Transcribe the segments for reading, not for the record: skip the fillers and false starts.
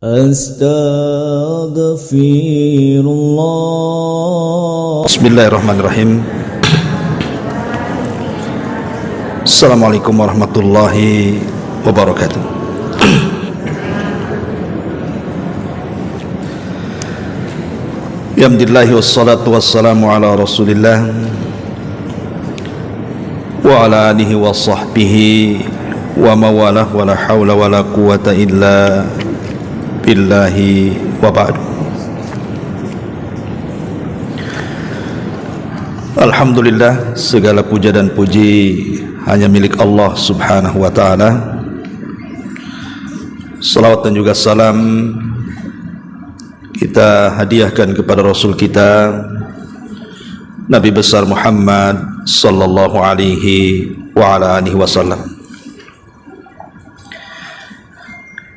Astaghfirullah. Bismillahirrahmanirrahim. Assalamualaikum warahmatullahi wabarakatuh. Alhamdulillah wassalatu wassalamu ala Rasulillah wa ala alihi wa sahbihi wa mawalah wa la hawla wa la quwata illa billahi wa ba'du. Alhamdulillah, segala puja dan puji hanya milik Allah subhanahu wa ta'ala. Salawat dan juga salam kita hadiahkan kepada Rasul kita Nabi besar Muhammad sallallahu alaihi wa ala alihi wasallam.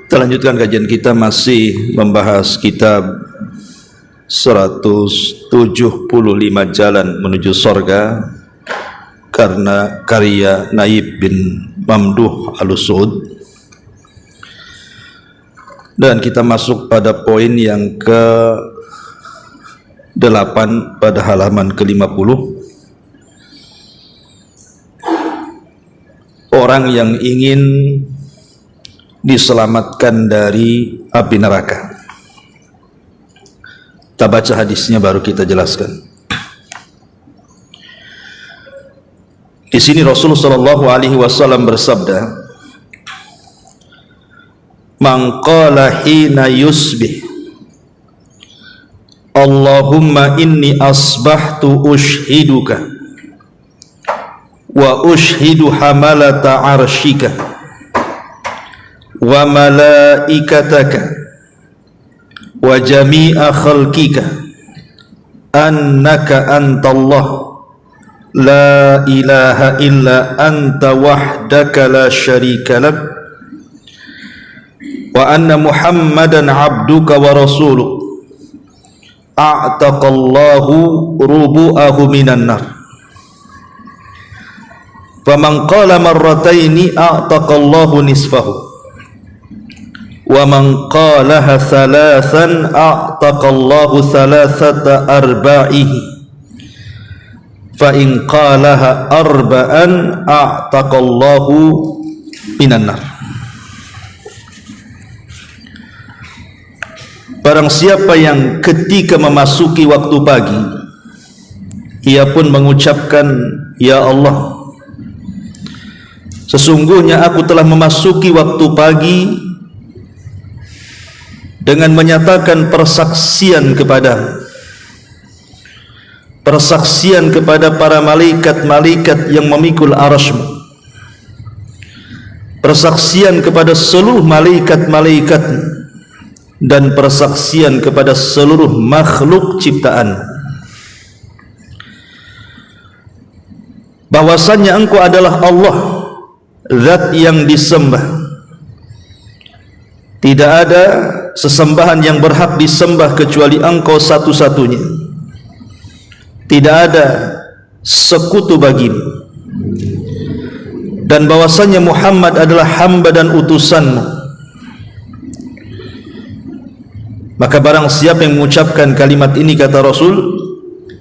Kita lanjutkan kajian kita, masih membahas kitab 175 Jalan Menuju Sorga karena karya Naib bin Mamduh Al-Suud, dan kita masuk pada poin yang ke-8 pada halaman ke-50. Orang yang ingin diselamatkan dari api neraka. Kita baca hadisnya baru kita jelaskan. Di sini Rasulullah sallallahu alaihi wasallam bersabda, "Man qala hina yusbih, Allahumma inni asbahtu ushiduka wa ushidu hamalata arshika wa malaikataka wa jami'a khalqika annaka antallah la ilaha illa anta wahdaka la syarika lak wa anna muhammadan abduka wa rasuluk a'taqallahu rubu'ahu minan nar faman qala marrataini a'taqallahu nisfahu wa man qalaha thalathan a'taqallahu thalathata arba'ihi fa in qalaha arba'an a'taqallahu minan nar. Barang siapa yang ketika memasuki waktu pagi ia pun mengucapkan, ya Allah, sesungguhnya aku telah memasuki waktu pagi, dengan menyatakan persaksian kepada para malaikat-malaikat yang memikul arasy-Mu, persaksian kepada seluruh malaikat-malaikat dan persaksian kepada seluruh makhluk ciptaan bahwasannya Engkau adalah Allah, zat yang disembah. Tidak ada sesembahan yang berhak disembah kecuali Engkau satu-satunya. Tidak ada sekutu bagimu. Dan bahwasanya Muhammad adalah hamba dan utusan-Mu. Maka barang siapa yang mengucapkan kalimat ini, kata Rasul,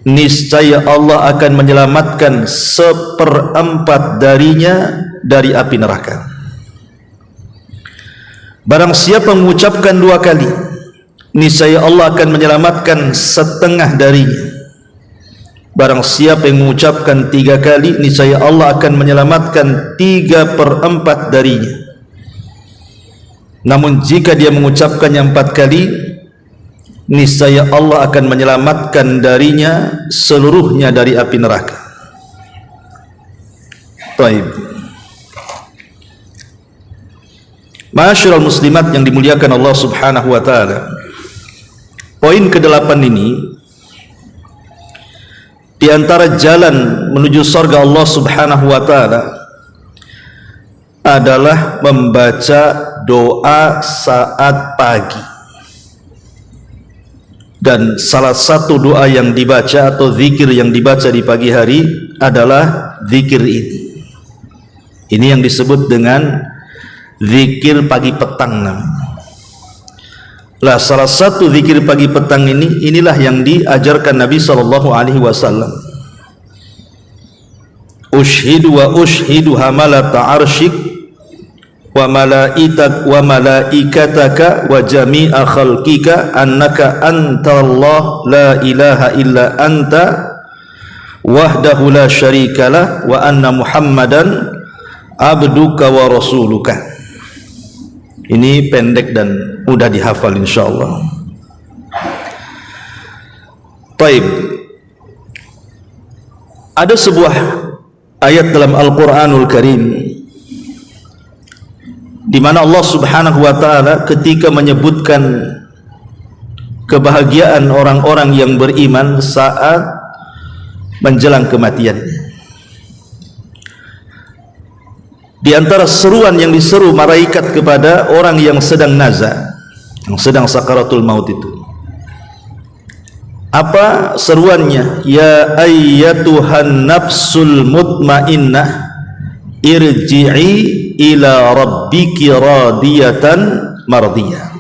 niscaya Allah akan menyelamatkan 1/4 darinya dari api neraka. Barang siapa mengucapkan 2 kali, niscaya Allah akan menyelamatkan 1/2 darinya. Barang siapa yang mengucapkan 3 kali, niscaya Allah akan menyelamatkan 3/4 darinya. Namun jika dia mengucapkannya 4 kali, niscaya Allah akan menyelamatkan darinya seluruhnya dari api neraka. Baik. Ma'asyiral muslimat yang dimuliakan Allah subhanahu wa ta'ala, poin ke-8 ini di antara jalan menuju surga Allah subhanahu wa ta'ala adalah membaca doa saat pagi. Dan salah satu doa yang dibaca atau zikir yang dibaca di pagi hari adalah zikir ini. Ini yang disebut dengan zikir pagi petang namanya. Lah salah satu zikir pagi petang inilah yang diajarkan Nabi sallallahu alaihi wasallam. Ushhidu wa ushhidu hamalata arsyik wa malaikataka wa jami'a khalqika annaka antallah la ilaha illa anta wahdahu la syarikalah wa anna Muhammadan abduka wa rasuluka. Ini pendek dan mudah dihafal insyaallah. Baik. Ada sebuah ayat dalam Al-Qur'anul Karim di mana Allah Subhanahu wa taala ketika menyebutkan kebahagiaan orang-orang yang beriman saat menjelang kematiannya. Di antara seruan yang diseru malaikat kepada orang yang sedang naza, yang sedang sakaratul maut itu, apa seruannya? Ya ayyatuhan nafsul mutmainnah irji'i ila rabbiki radiyatan mardiyah.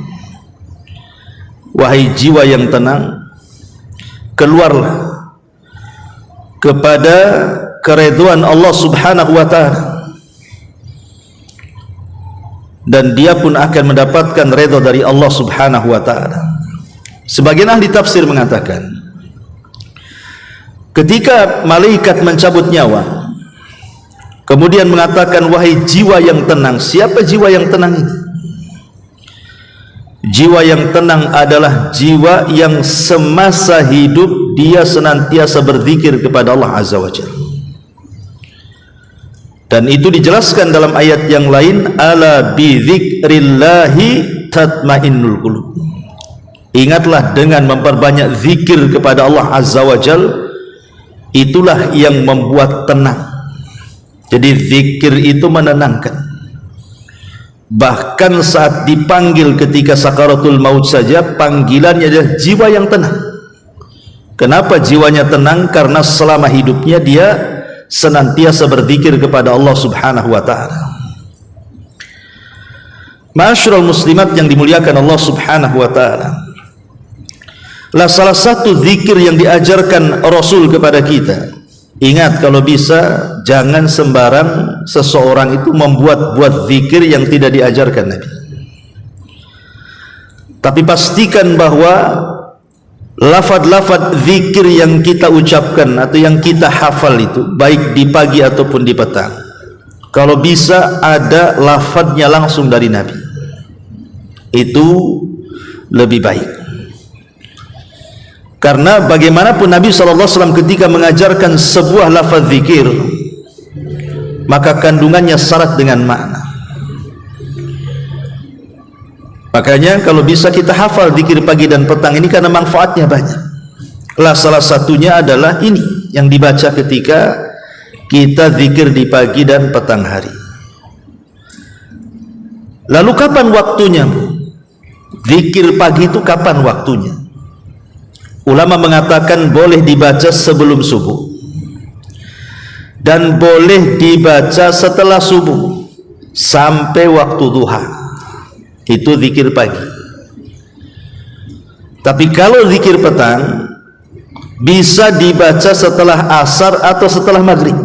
Wahai jiwa yang tenang, keluarlah kepada keridhaan Allah Subhanahu wa taala, dan dia pun akan mendapatkan redha dari Allah Subhanahu wa taala. Sebagian ahli tafsir mengatakan, ketika malaikat mencabut nyawa, kemudian mengatakan wahai jiwa yang tenang. Siapa jiwa yang tenang ini? Jiwa yang tenang adalah jiwa yang semasa hidup dia senantiasa berzikir kepada Allah Azza wa Jalla. Dan itu dijelaskan dalam ayat yang lain, ala bi dzikrillahi tatmainnul qulub. Ingatlah dengan memperbanyak zikir kepada Allah Azza wa Jalla, itulah yang membuat tenang. Jadi zikir itu menenangkan. Bahkan saat dipanggil ketika sakaratul maut saja, panggilannya adalah jiwa yang tenang. Kenapa jiwanya tenang? Karena selama hidupnya dia senantiasa berzikir kepada Allah Subhanahu wa taala. Ma'asyiral muslimat yang dimuliakan Allah Subhanahu wa taala, lah salah satu zikir yang diajarkan Rasul kepada kita. Ingat, kalau bisa jangan sembarang seseorang itu membuat zikir yang tidak diajarkan Nabi. Tapi pastikan bahwa lafaz-lafaz zikir yang kita ucapkan atau yang kita hafal itu, baik di pagi ataupun di petang, kalau bisa ada lafaznya langsung dari Nabi, itu lebih baik. Karena bagaimanapun Nabi SAW ketika mengajarkan sebuah lafaz zikir, maka kandungannya syarat dengan makna. Makanya kalau bisa kita hafal zikir pagi dan petang ini karena manfaatnya banyak. Lah salah satunya adalah ini yang dibaca ketika kita zikir di pagi dan petang hari. Lalu kapan waktunya? Zikir pagi itu kapan waktunya? Ulama mengatakan boleh dibaca sebelum subuh dan boleh dibaca setelah subuh sampai waktu duha. Itu zikir pagi. Tapi kalau zikir petang bisa dibaca setelah asar atau setelah maghrib.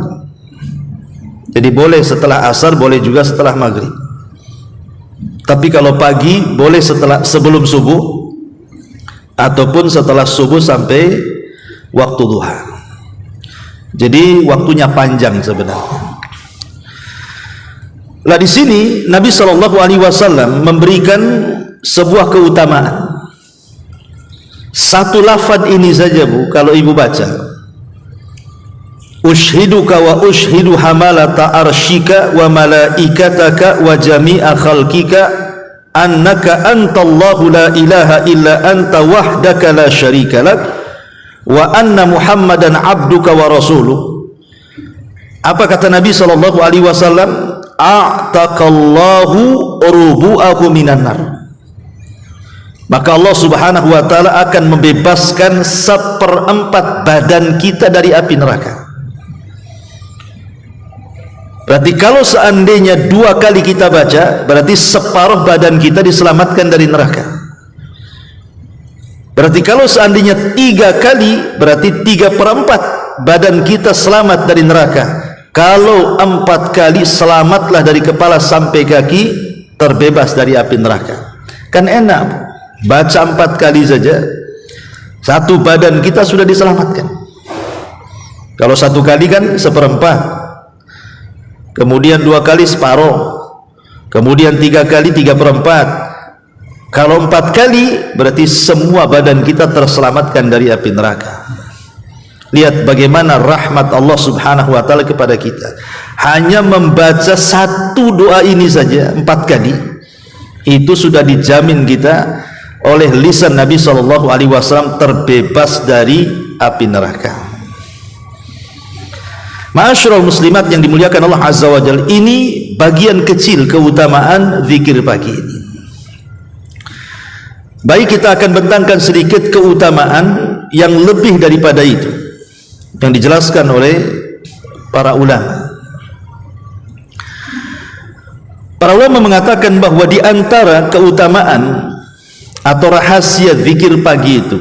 Jadi boleh setelah asar, boleh juga setelah maghrib. Tapi kalau pagi boleh sebelum subuh ataupun setelah subuh sampai waktu duha. Jadi waktunya panjang sebenarnya. Lah di sini Nabi SAW memberikan sebuah keutamaan. Satu lafaz ini saja Bu, kalau ibu baca, ushiduka wa ushidu hamalata arshika wa malaikataka wa jami'a khalqika annaka antallahu la ilaha illa anta wahdaka la syarika lak wa anna Muhammadan abduka wa rasuluh. Apa kata Nabi SAW? A'taqallahu rubu'ahu minan nar. Maka Allah Subhanahu wa taala akan membebaskan 1/4 badan kita dari api neraka. Berarti kalau seandainya 2 kali kita baca, berarti separuh badan kita diselamatkan dari neraka. Berarti kalau seandainya 3 kali, berarti 3/4 badan kita selamat dari neraka. Kalau 4 kali, selamatlah dari kepala sampai kaki, terbebas dari api neraka. Kan enak, baca 4 kali saja, satu badan kita sudah diselamatkan. Kalau 1 kali kan 1/4, kemudian 2 kali separuh, kemudian 3 kali 3/4. Kalau 4 kali, berarti semua badan kita terselamatkan dari api neraka. Lihat bagaimana rahmat Allah subhanahu wa ta'ala kepada kita. Hanya membaca satu doa ini saja 4 kali, itu sudah dijamin kita oleh lisan Nabi SAW terbebas dari api neraka. Ma'asyiral muslimat yang dimuliakan Allah Azza wa Jalla, ini bagian kecil keutamaan zikir pagi ini. Baik, kita akan bentangkan sedikit keutamaan yang lebih daripada itu yang dijelaskan oleh para ulama. Para ulama mengatakan bahwa di antara keutamaan atau rahasia zikir pagi itu,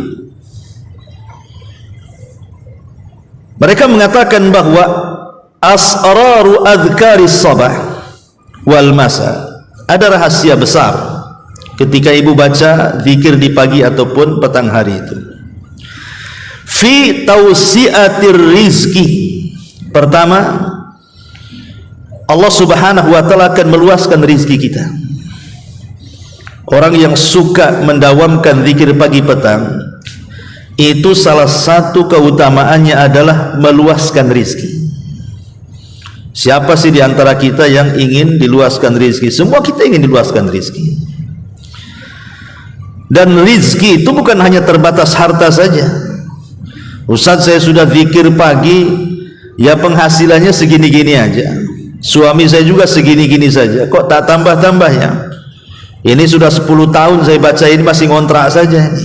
mereka mengatakan bahwa asraru adhkaris sabah wal masa, ada rahasia besar ketika ibu baca zikir di pagi ataupun petang hari itu. Fi tausiatir rizki, pertama, Allah subhanahu wa ta'ala akan meluaskan rizki kita. Orang yang suka mendawamkan zikir pagi petang, itu salah satu keutamaannya adalah meluaskan rizki. Siapa sih di antara kita yang ingin diluaskan rizki? Semua kita ingin diluaskan rizki. Dan rizki itu bukan hanya terbatas harta saja. Ustaz, saya sudah zikir pagi, ya penghasilannya segini-gini aja. Suami saya juga segini-gini saja. Kok tak tambah-tambah ya? Ini sudah 10 tahun saya baca ini masih ngontrak saja ini.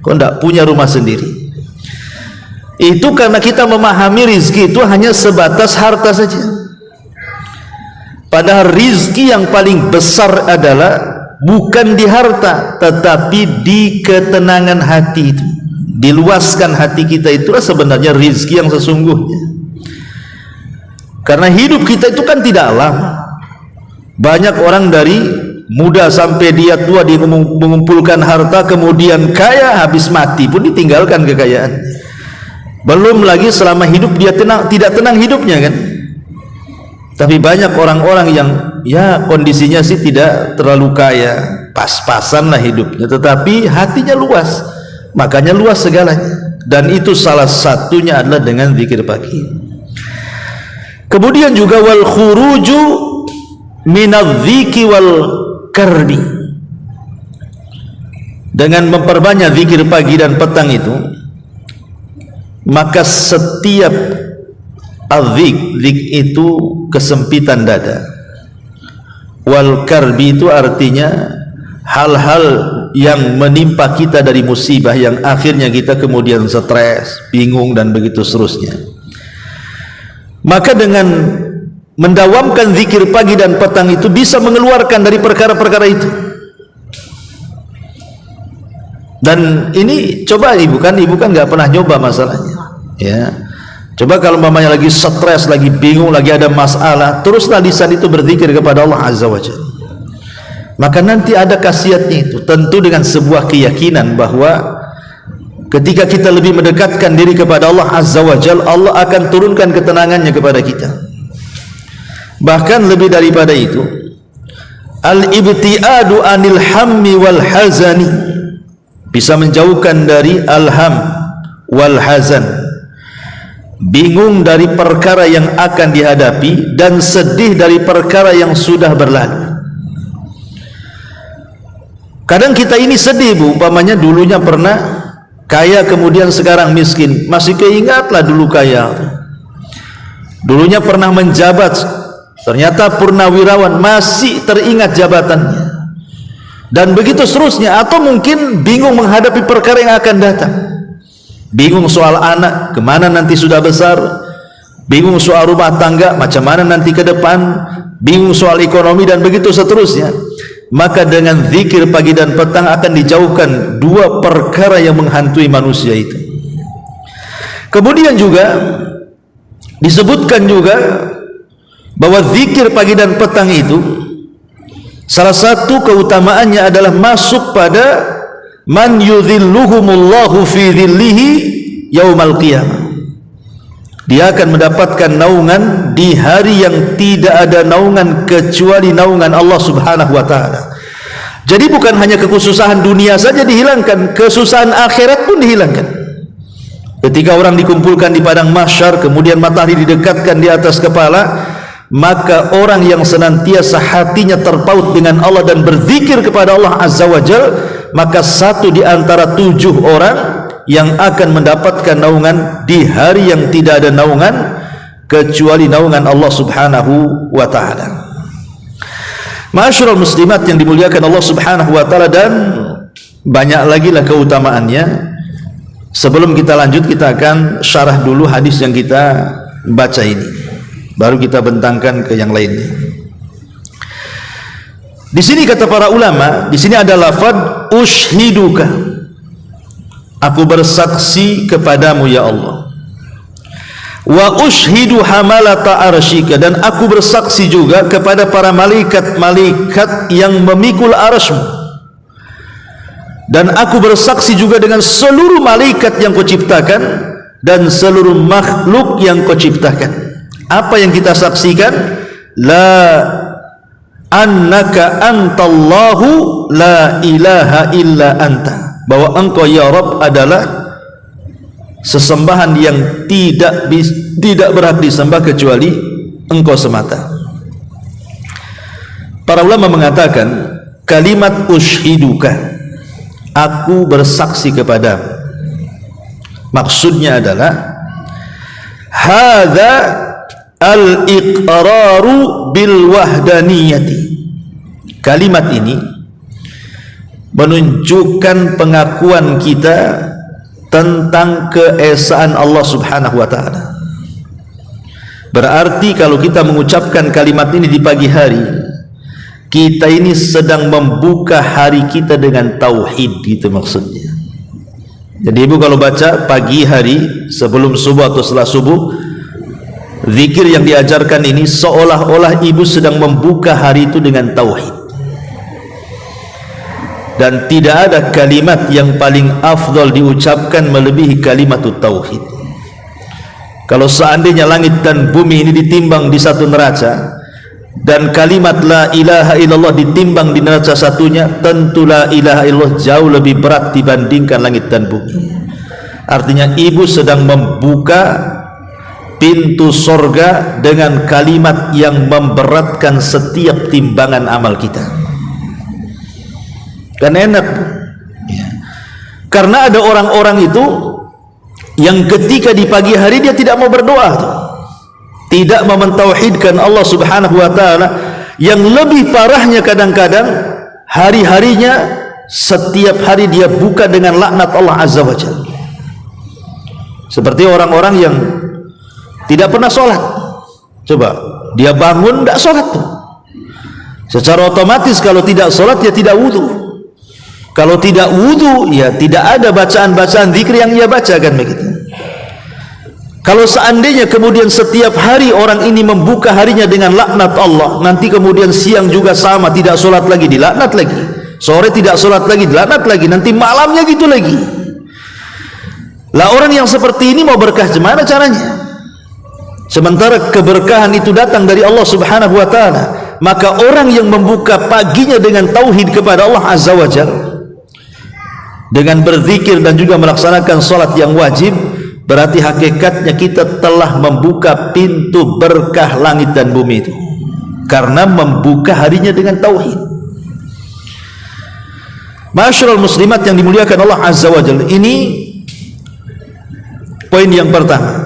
Kok tidak punya rumah sendiri? Itu karena kita memahami rizki itu hanya sebatas harta saja. Padahal rizki yang paling besar adalah bukan di harta, tetapi di ketenangan hati itu. Diluaskan hati kita, itulah sebenarnya rizki yang sesungguhnya. Karena hidup kita itu kan tidak lama. Banyak orang dari muda sampai dia tua dia mengumpulkan harta, kemudian kaya, habis mati pun ditinggalkan kekayaan. Belum lagi selama hidup dia tidak tenang hidupnya kan. Tapi banyak orang-orang yang ya kondisinya sih tidak terlalu kaya, pas-pasan lah hidupnya, tetapi hatinya luas, makanya luas segalanya. Dan itu salah satunya adalah dengan zikir pagi. Kemudian juga wal khuruju minadz-dziki wal karbi, dengan memperbanyak zikir pagi dan petang itu, maka setiap zik itu kesempitan dada. Wal karbi itu artinya hal-hal yang menimpa kita dari musibah yang akhirnya kita kemudian stres, bingung dan begitu seterusnya. Maka dengan mendawamkan zikir pagi dan petang itu bisa mengeluarkan dari perkara-perkara itu. Dan ini coba ibu kan nggak pernah nyoba masalahnya ya. Coba kalau mamanya lagi stres, lagi bingung, lagi ada masalah, teruslah lisan itu berzikir kepada Allah Azza wa Jalla. Maka nanti ada khasiatnya itu, tentu dengan sebuah keyakinan bahwa ketika kita lebih mendekatkan diri kepada Allah Azza wa Jalla, Allah akan turunkan ketenangannya kepada kita. Bahkan lebih daripada itu, al-ibtiadu anil hammi wal hazani, bisa menjauhkan dari al-ham wal hazan, bingung dari perkara yang akan dihadapi dan sedih dari perkara yang sudah berlalu. Kadang kita ini sedih bu, umpamanya dulunya pernah kaya kemudian sekarang miskin, masih keingatlah dulu kaya, dulunya pernah menjabat ternyata purnawirawan, masih teringat jabatannya, dan begitu seterusnya. Atau mungkin bingung menghadapi perkara yang akan datang, bingung soal anak, kemana nanti sudah besar, bingung soal rumah tangga, macam mana nanti ke depan, bingung soal ekonomi dan begitu seterusnya. maka dengan zikir pagi dan petang akan dijauhkan dua perkara yang menghantui manusia itu. Kemudian juga disebutkan juga bahwa zikir pagi dan petang itu salah satu keutamaannya adalah masuk pada man yudhilluhumullahu fi dhillihi yaumal qiyamah. Dia akan mendapatkan naungan di hari yang tidak ada naungan kecuali naungan Allah Subhanahu wa taala. Jadi bukan hanya kesusahan dunia saja dihilangkan, kesusahan akhirat pun dihilangkan. Ketika orang dikumpulkan di padang mahsyar, kemudian matahari didekatkan di atas kepala, maka orang yang senantiasa hatinya terpaut dengan Allah dan berzikir kepada Allah Azza wa Jal, maka satu di antara 7 orang yang akan mendapatkan naungan di hari yang tidak ada naungan kecuali naungan Allah Subhanahu wa taala. Ma'asyiral muslimat yang dimuliakan Allah Subhanahu wa taala, dan banyak lagi lah keutamaannya. Sebelum kita lanjut, kita akan syarah dulu hadis yang kita baca ini, baru kita bentangkan ke yang lainnya. Di sini kata para ulama, di sini ada lafaz ushiduka, aku bersaksi kepadamu ya Allah. Wa ushidu hamalata arsyika, dan aku bersaksi juga kepada para malaikat-malaikat yang memikul arasy-Mu. Dan aku bersaksi juga dengan seluruh malaikat yang Kau ciptakan dan seluruh makhluk yang Kau ciptakan. Apa yang kita saksikan? La annaka antallahu la ilaha illa anta, bahwa Engkau ya Rabb adalah sesembahan yang tidak berhak disembah kecuali Engkau semata. Para ulama mengatakan kalimat ushiduka, aku bersaksi kepadamu, maksudnya adalah hadza al-iqraru bil wahdaniyati. Kalimat ini menunjukkan pengakuan kita tentang keesaan Allah Subhanahu wa taala. Berarti kalau kita mengucapkan kalimat ini di pagi hari, kita ini sedang membuka hari kita dengan tauhid, gitu maksudnya. Jadi ibu kalau baca pagi hari sebelum subuh atau setelah subuh, zikir yang diajarkan ini seolah-olah ibu sedang membuka hari itu dengan tauhid. Dan tidak ada kalimat yang paling afdal diucapkan melebihi kalimat tauhid. Kalau seandainya langit dan bumi ini ditimbang di satu neraca, dan kalimat la ilaha illallah ditimbang di neraca satunya, tentu la ilaha illallah jauh lebih berat dibandingkan langit dan bumi. Artinya ibu sedang membuka pintu sorga dengan kalimat yang memberatkan setiap timbangan amal kita. Kan enak ya. Karena ada orang-orang itu yang ketika di pagi hari dia tidak mau berdoa tuh, tidak mau mentauhidkan Allah Subhanahu wa taala. Yang lebih parahnya kadang-kadang hari-harinya setiap hari dia buka dengan laknat Allah Azza wa Jalla. Seperti orang-orang yang tidak pernah sholat. Coba dia bangun tidak sholat tuh, secara otomatis kalau tidak sholat ya tidak wudu. Kalau tidak wudu ya tidak ada bacaan-bacaan zikir yang ia bacakan begitu. Kalau seandainya kemudian setiap hari orang ini membuka harinya dengan laknat Allah, nanti kemudian siang juga sama, tidak sholat lagi dilaknat lagi, sore tidak sholat lagi dilaknat lagi, nanti malamnya gitu lagi. Lah orang yang seperti ini mau berkah gimana caranya? Sementara keberkahan itu datang dari Allah Subhanahu wa taala. Maka orang yang membuka paginya dengan tauhid kepada Allah Azza wa Jalla, dengan berzikir dan juga melaksanakan salat yang wajib, berarti hakikatnya kita telah membuka pintu berkah langit dan bumi itu, karena membuka harinya dengan tauhid. Ma'asyiral muslimat yang dimuliakan Allah Azza wa Jalla, ini poin yang pertama.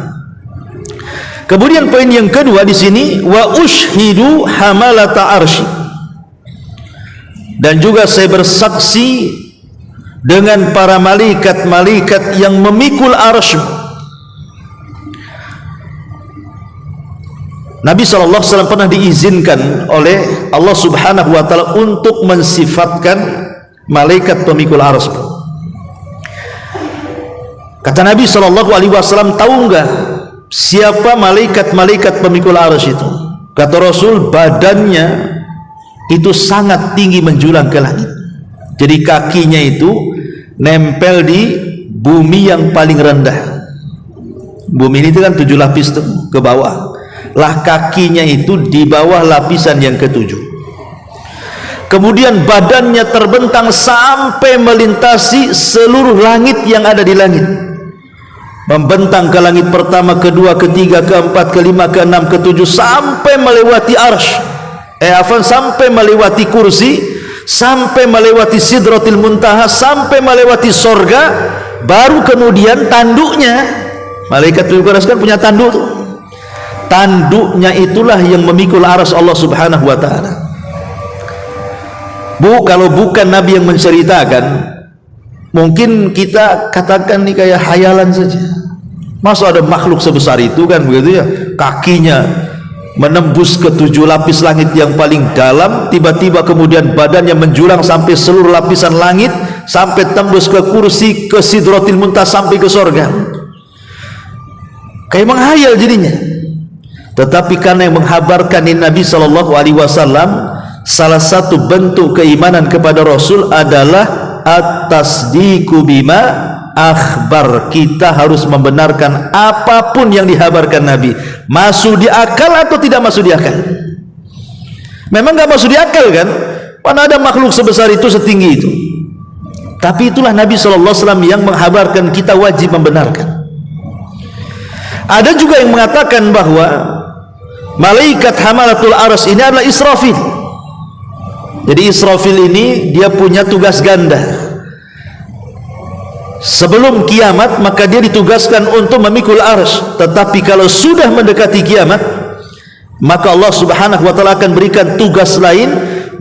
Kemudian poin yang kedua di sini, wa ushidu hamalata arsy, dan juga saya bersaksi dengan para malaikat-malaikat yang memikul arsy. Nabi SAW pernah diizinkan oleh Allah Subhanahu wa Ta'ala untuk mensifatkan malaikat pemikul arsy. Kata Nabi SAW, tahu enggak siapa malaikat pemikul arsy itu? Kata Rasul, badannya itu sangat tinggi menjulang ke langit. Jadi kakinya itu nempel di bumi yang paling rendah. Bumi ini kan 7 lapis tuh, ke bawah. Lah kakinya itu di bawah lapisan yang ke-7. Kemudian badannya terbentang sampai melintasi seluruh langit yang ada di langit. Membentang ke langit pertama, kedua, ketiga, keempat, kelima, keenam, ketujuh, sampai melewati arsy. Sampai melewati kursi, sampai melewati sidratil muntaha, sampai melewati sorga. Baru kemudian tanduknya, malaikat pemikul arsy kan punya tanduk tuh. Tanduknya itulah yang memikul arsy Allah Subhanahu wa Ta'ala. Kalau bukan Nabi yang menceritakan, mungkin kita katakan ini kayak hayalan saja. Masa ada makhluk sebesar itu kan begitu ya, kakinya menembus ke 7 lapis langit yang paling dalam, tiba-tiba kemudian badannya menjulang sampai seluruh lapisan langit, sampai tembus ke kursi, ke sidratil muntaha, sampai ke sorga. Kayak menghayal jadinya. Tetapi karena yang menghabarkan Nabi SAW, salah satu bentuk keimanan kepada Rasul adalah at-tasdiqu bima akhbar. Kita harus membenarkan apapun yang dihabarkan Nabi, masuk di akal atau tidak masuk di akal. Memang gak masuk di akal kan, mana ada makhluk sebesar itu, setinggi itu. Tapi itulah Nabi SAW yang menghabarkan, kita wajib membenarkan. Ada juga yang mengatakan bahwa malaikat hamalatul arsy ini adalah Israfil. Jadi Israfil ini dia punya tugas ganda. Sebelum kiamat maka dia ditugaskan untuk memikul arsy. Tetapi kalau sudah mendekati kiamat, maka Allah Subhanahu wa Ta'ala akan berikan tugas lain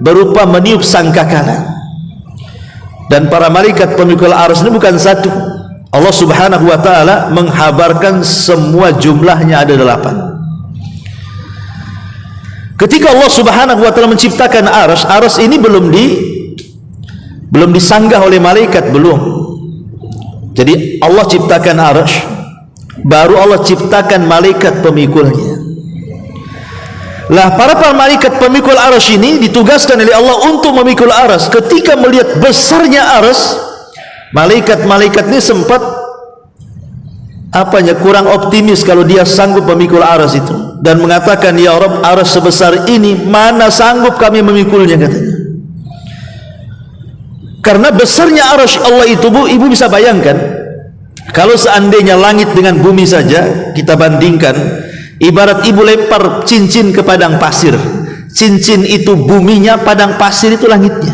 berupa meniup sangkakala. Dan para malaikat pemikul arsy ini bukan satu. Allah Subhanahu wa Ta'ala menghabarkan semua jumlahnya ada 8. Ketika Allah Subhanahu wa Ta'ala menciptakan arsy ini belum disanggah oleh malaikat, belum. Jadi Allah ciptakan arsy, baru Allah ciptakan malaikat pemikulnya. Lah para malaikat pemikul arsy ini ditugaskan oleh Allah untuk memikul arsy. Ketika melihat besarnya arsy, malaikat-malaikat ini sempat kurang optimis kalau dia sanggup memikul arsy itu, dan mengatakan, ya Rabb, arsy sebesar ini mana sanggup kami memikulnya, katanya. Karena besarnya arsy Allah itu, ibu bisa bayangkan kalau seandainya langit dengan bumi saja kita bandingkan, ibarat ibu lempar cincin ke padang pasir. Cincin itu buminya, padang pasir itu langitnya.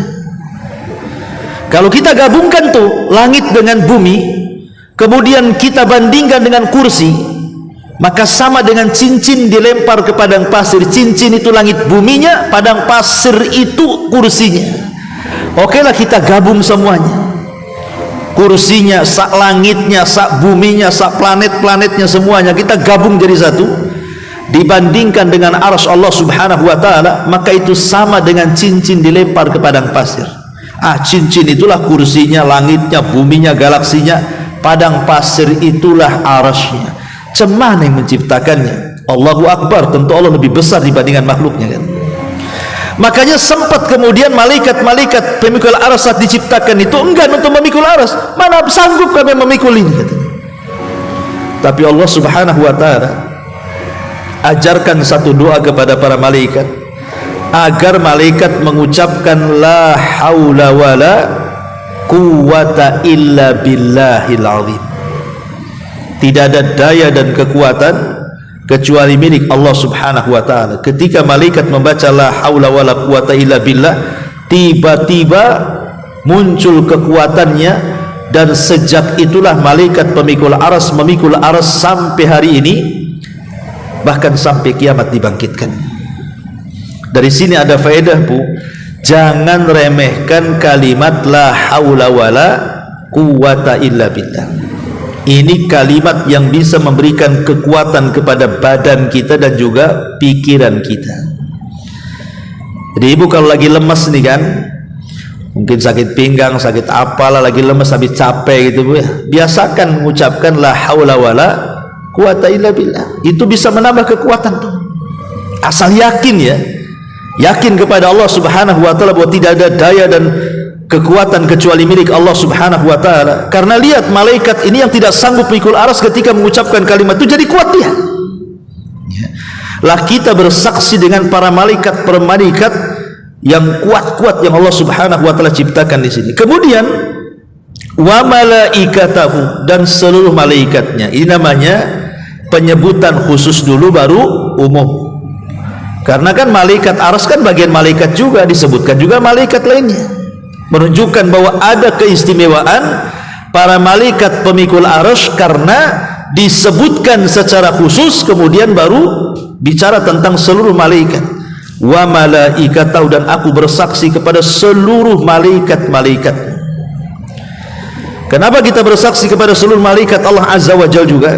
Kalau kita gabungkan tuh langit dengan bumi, kemudian kita bandingkan dengan kursi, maka sama dengan cincin dilempar ke padang pasir. Cincin itu langit buminya, padang pasir itu kursinya. Oke lah, kita gabung semuanya, kursinya, sak langitnya, sak buminya, sak planet-planetnya, semuanya kita gabung jadi satu. Dibandingkan dengan arsy Allah Subhanahu wa Ta'ala, maka itu sama dengan cincin dilempar ke padang pasir. Cincin itulah kursinya, langitnya, buminya, galaksinya. Padang pasir itulah arsy-nya. Cemana yang menciptakannya? Allahu Akbar. Tentu Allah lebih besar dibandingkan makhluknya kan. Makanya sempat kemudian malaikat-malaikat pemikul arsy saat diciptakan itu enggan untuk memikul arsy. Mana sanggup kami memikul ini, katanya. Tapi Allah Subhanahu wa Ta'ala ajarkan satu doa kepada para malaikat, agar malaikat mengucapkan la haula wala quwwata illa billahil azim. Tidak ada daya dan kekuatan kecuali milik Allah Subhanahu wa Ta'ala. Ketika malaikat membaca la haula wala quwwata illa billah, tiba-tiba muncul kekuatannya, dan sejak itulah malaikat pemikul arsy memikul arsy sampai hari ini, bahkan sampai kiamat dibangkitkan. Dari sini ada faedah, Bu, jangan remehkan kalimat la haula wala quwwata illa billah. Ini kalimat yang bisa memberikan kekuatan kepada badan kita dan juga pikiran kita. Jadi ibu kalau lagi lemas nih kan, mungkin sakit pinggang, sakit apalah, lagi lemas, habis capek gitu bu ya, biasakan mengucapkan la haula wala quwata illa billah. Itu bisa menambah kekuatan tuh. Asal yakin ya, yakin kepada Allah subhanahu wa ta'ala bahwa tidak ada daya dan kekuatan kecuali milik Allah subhanahu wa ta'ala. Karena lihat malaikat ini yang tidak sanggup mikul aras ketika mengucapkan kalimat itu jadi kuat dia. Lah kita bersaksi dengan para malaikat yang kuat-kuat yang Allah subhanahu wa ta'ala ciptakan di sini. Kemudian wa malaikatahu, dan seluruh malaikatnya. Ini namanya penyebutan khusus dulu baru umum. Karena kan malaikat aras kan bagian malaikat juga, disebutkan juga malaikat lainnya, menunjukkan bahwa ada keistimewaan para malaikat pemikul arsy karena disebutkan secara khusus, kemudian baru bicara tentang seluruh malaikat. Wa malaikatahu, dan aku bersaksi kepada seluruh malaikat-malaikat. Kenapa kita bersaksi kepada seluruh malaikat Allah azza wa jalla juga?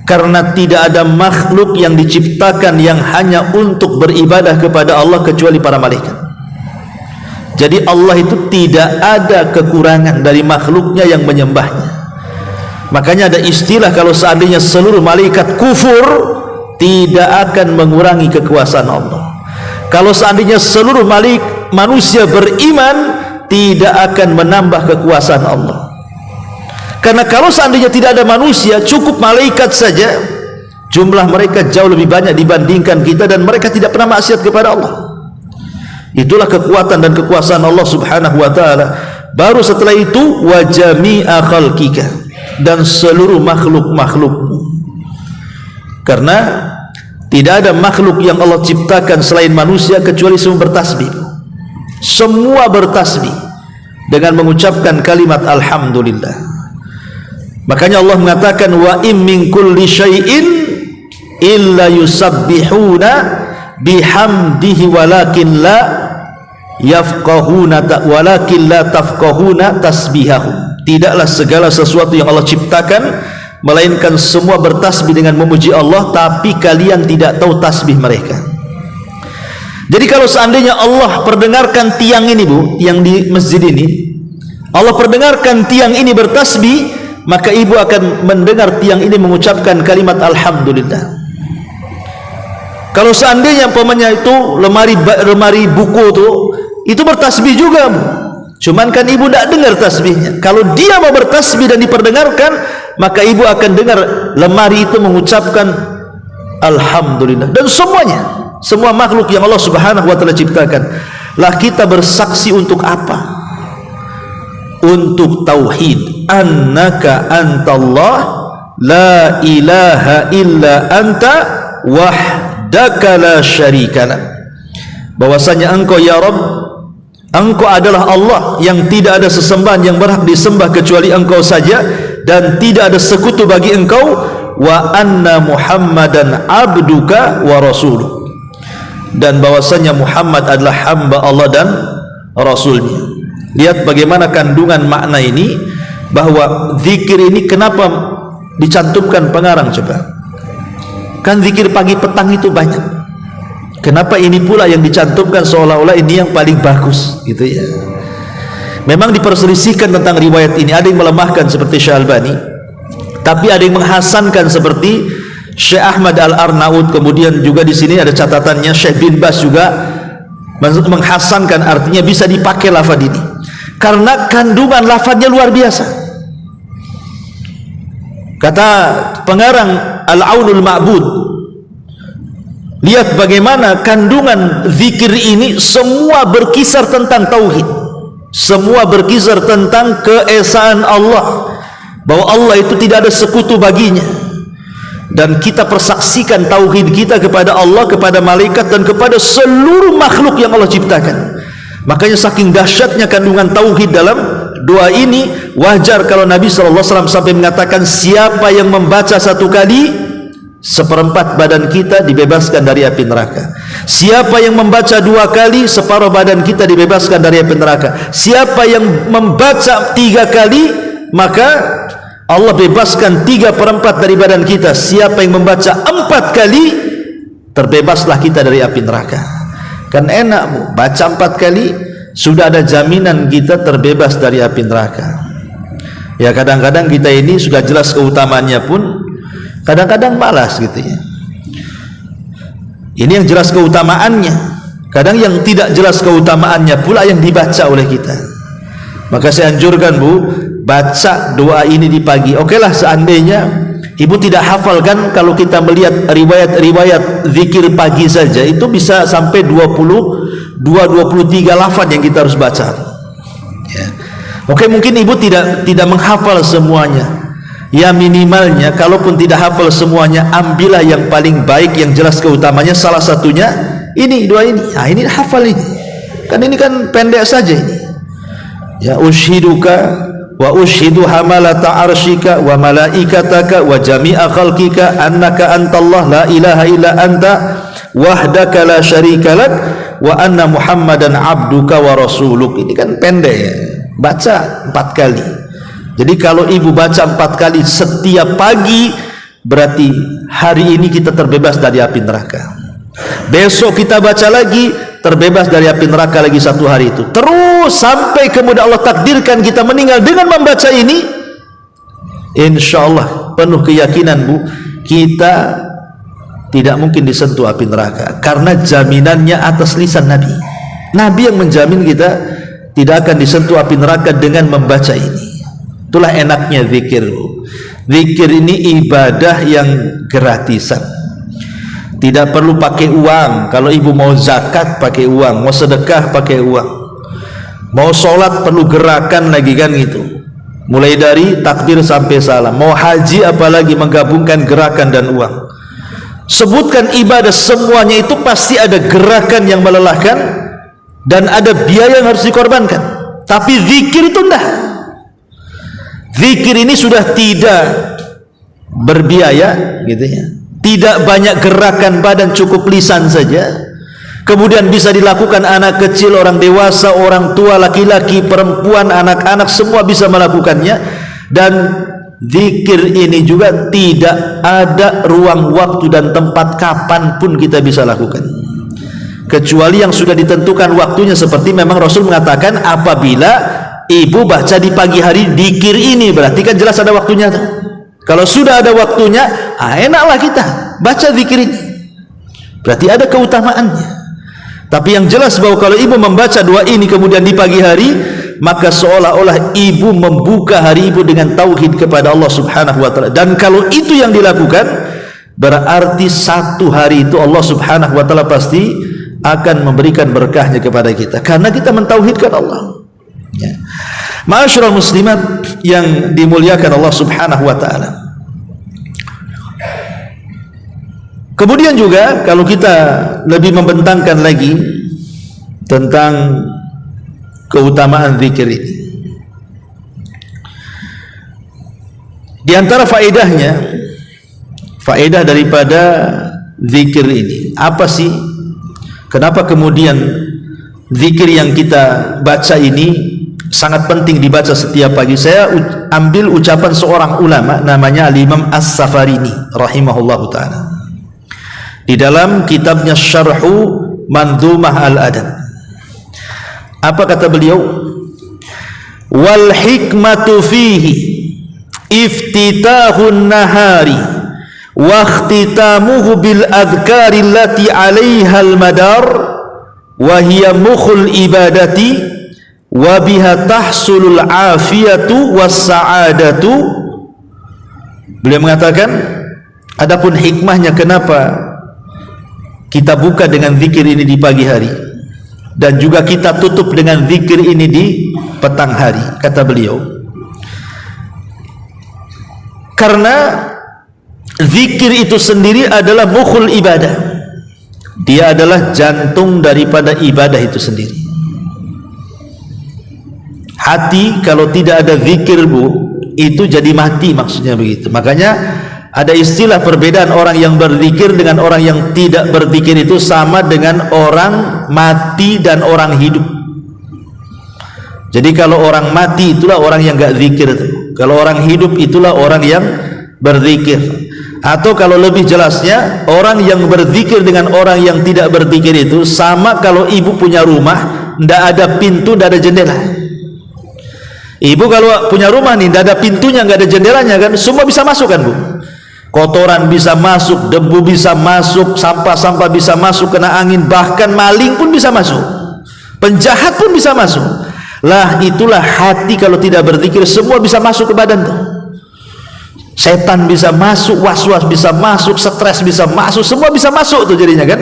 Karena tidak ada makhluk yang diciptakan yang hanya untuk beribadah kepada Allah kecuali para malaikat. Jadi Allah itu tidak ada kekurangan dari makhluknya yang menyembahnya. Makanya ada istilah, kalau seandainya seluruh malaikat kufur, tidak akan mengurangi kekuasaan Allah. Kalau seandainya seluruh manusia beriman, tidak akan menambah kekuasaan Allah. Karena kalau seandainya tidak ada manusia, cukup malaikat saja, jumlah mereka jauh lebih banyak dibandingkan kita, dan mereka tidak pernah maksiat kepada Allah. Itulah kekuatan dan kekuasaan Allah subhanahu wa ta'ala. Baru setelah itu wa jami'a khalqika, dan seluruh makhluk-makhlukmu. Karena tidak ada makhluk yang Allah ciptakan selain manusia kecuali semua bertasbih. Semua bertasbih dengan mengucapkan kalimat alhamdulillah. Makanya Allah mengatakan wa im min kulli syai'in illa yusabbihuna bihamdihi walakin la tafqahuna tasbihahum. Tidaklah segala sesuatu yang Allah ciptakan melainkan semua bertasbih dengan memuji Allah, tapi kalian tidak tahu tasbih mereka. Jadi kalau seandainya Allah perdengarkan tiang ini bu, tiang di masjid ini, Allah perdengarkan tiang ini bertasbih, maka ibu akan mendengar tiang ini mengucapkan kalimat alhamdulillah. Kalau seandainya umpamanya itu lemari buku itu bertasbih juga bu, cuman kan ibu tidak dengar tasbihnya. Kalau dia mau bertasbih dan diperdengarkan, maka ibu akan dengar lemari itu mengucapkan alhamdulillah. Dan semuanya, semua makhluk yang Allah subhanahu wa ta'ala ciptakan. Lah kita bersaksi untuk apa? Untuk tauhid, annaka antallah la ilaha illa anta wahdaka la syarikalah. Bahwasanya engkau ya Rabb, engkau adalah Allah yang tidak ada sesembahan yang berhak disembah kecuali engkau saja, dan tidak ada sekutu bagi engkau, wa anna Muhammadan abduka wa rasuluh, dan bahwasanya Muhammad adalah hamba Allah dan rasulnya. Lihat bagaimana kandungan makna ini, bahwa zikir ini kenapa dicantumkan pengarang coba. Kan zikir pagi petang itu banyak, kenapa ini pula yang dicantumkan seolah-olah ini yang paling bagus gitu ya. Memang diperselisihkan tentang riwayat ini, ada yang melemahkan seperti Syekh Albani, tapi ada yang menghasankan seperti Syekh Ahmad Al-Arnaud. Kemudian juga di sini ada catatannya Syekh bin Bas juga menghasankan, artinya bisa dipakai lafaz ini karena kandungan lafaznya luar biasa. Kata pengarang Al-Aunul Ma'bud, lihat bagaimana kandungan zikir ini semua berkisar tentang tauhid, semua berkisar tentang keesaan Allah, bahwa Allah itu tidak ada sekutu baginya, dan kita persaksikan tauhid kita kepada Allah, kepada malaikat, dan kepada seluruh makhluk yang Allah ciptakan. Makanya saking dahsyatnya kandungan tauhid dalam doa ini, wajar kalau Nabi SAW sampai mengatakan, siapa yang membaca satu kali, seperempat badan kita dibebaskan dari api neraka. Siapa yang membaca dua kali, separuh badan kita dibebaskan dari api neraka. Siapa yang membaca 3 kali, maka Allah bebaskan 3/4 dari badan kita. Siapa yang membaca 4 kali, terbebaslah kita dari api neraka. Kan enak Bu, baca 4 kali sudah ada jaminan kita terbebas dari api neraka. Ya kadang-kadang kita ini sudah jelas keutamaannya pun kadang-kadang malas gitu ya. Ini yang jelas keutamaannya. Kadang yang tidak jelas keutamaannya pula yang dibaca oleh kita. Maka saya anjurkan Bu, baca doa ini di pagi. Okelah seandainya Ibu tidak hafalkan, kalau kita melihat riwayat-riwayat zikir pagi saja itu bisa sampai 23 lafaz yang kita harus baca. Ya. Oke, mungkin Ibu tidak menghafal semuanya. Ya minimalnya kalaupun tidak hafal semuanya, ambillah yang paling baik yang jelas keutamanya. Salah satunya ini, doa ini. Nah, ini hafal ini. Kan ini kan pendek saja ini. Ya ushiduka wa ushidu hamalata arshika wa malaikataka wa jami'a khalqika annaka antallah la ilaha illa anta wahdaka la syarika lak wa anna muhammadan abduka wa rasuluk. Ini kan pendek ya. Baca 4 kali. Jadi kalau Ibu baca 4 kali setiap pagi, berarti hari ini kita terbebas dari api neraka. Besok kita baca lagi, terbebas dari api neraka lagi 1 hari itu. Terus sampai kemudian Allah takdirkan kita meninggal dengan membaca ini. Insya Allah penuh keyakinan Bu, kita tidak mungkin disentuh api neraka, karena jaminannya atas lisan Nabi. Nabi yang menjamin kita tidak akan disentuh api neraka dengan membaca ini. Itulah enaknya zikir. Zikir ini ibadah yang gratisan. Tidak perlu pakai uang. Kalau Ibu mau zakat pakai uang, mau sedekah pakai uang, mau sholat perlu gerakan lagi kan gitu. Mulai dari takbir sampai salam. Mau haji apalagi menggabungkan gerakan dan uang. Sebutkan ibadah semuanya itu pasti ada gerakan yang melelahkan dan ada biaya yang harus dikorbankan. Tapi zikir itu enggak. Zikir ini sudah tidak berbiaya gitu ya. Tidak banyak gerakan badan, cukup lisan saja. Kemudian bisa dilakukan anak kecil, orang dewasa, orang tua, laki-laki, perempuan, anak-anak, semua bisa melakukannya. Dan zikir ini juga tidak ada ruang waktu dan tempat kapanpun kita bisa lakukan, kecuali yang sudah ditentukan waktunya. Seperti memang Rasul mengatakan, apabila Ibu baca di pagi hari zikir ini, berarti kan jelas ada waktunya tuh. Kalau sudah ada waktunya, enaklah kita baca zikir ini, berarti ada keutamaannya. Tapi yang jelas bahwa kalau Ibu membaca doa ini kemudian di pagi hari, maka seolah-olah Ibu membuka hari Ibu dengan tauhid kepada Allah Subhanahu wa taala. Dan kalau itu yang dilakukan, berarti 1 hari itu Allah Subhanahu wa taala pasti akan memberikan berkahnya kepada kita, karena kita mentauhidkan Allah. Ya. Ma'asyiral muslimat yang dimuliakan Allah Subhanahu wa taala. Kemudian juga kalau kita lebih membentangkan lagi tentang keutamaan zikir ini, di antara faedahnya, faedah daripada zikir ini apa sih? Kenapa kemudian zikir yang kita baca ini sangat penting dibaca setiap pagi? Saya ambil ucapan seorang ulama namanya Al-Imam As-Safarini rahimahullahu ta'ala di dalam kitabnya Syarhu Mandhumah Al-Adab. Apa kata beliau? Wal hikmatu fihi iftitahun nahari wa ikhtitamuhu bil adhkari allati 'alaiha al-madar wa hiya mukhul ibadati wa biha tahsulul afiyatu was sa'adatu. Beliau mengatakan, adapun hikmahnya kenapa kita buka dengan zikir ini di pagi hari dan juga kita tutup dengan zikir ini di petang hari, kata beliau, karena zikir itu sendiri adalah mukhul ibadah. Dia adalah jantung daripada ibadah itu sendiri. Hati kalau tidak ada zikir Bu, itu jadi mati, maksudnya begitu. Makanya ada istilah perbedaan orang yang berzikir dengan orang yang tidak berzikir, itu sama dengan orang mati dan orang hidup. Jadi kalau orang mati itulah orang yang gak zikir itu. Kalau orang hidup itulah orang yang berzikir. Atau kalau lebih jelasnya, orang yang berzikir dengan orang yang tidak berzikir itu sama kalau ibu punya rumah, tidak ada pintu, tidak ada jendela. Ibu kalau punya rumah nih, tidak ada pintunya, nggak ada jendelanya kan, semua bisa masuk kan Bu? Kotoran bisa masuk, debu bisa masuk, sampah-sampah bisa masuk, kena angin, bahkan maling pun bisa masuk, penjahat pun bisa masuk. Lah itulah hati kalau tidak berzikir, semua bisa masuk ke badan tuh. Setan bisa masuk, was-was bisa masuk, stres bisa masuk, semua bisa masuk tuh jadinya kan.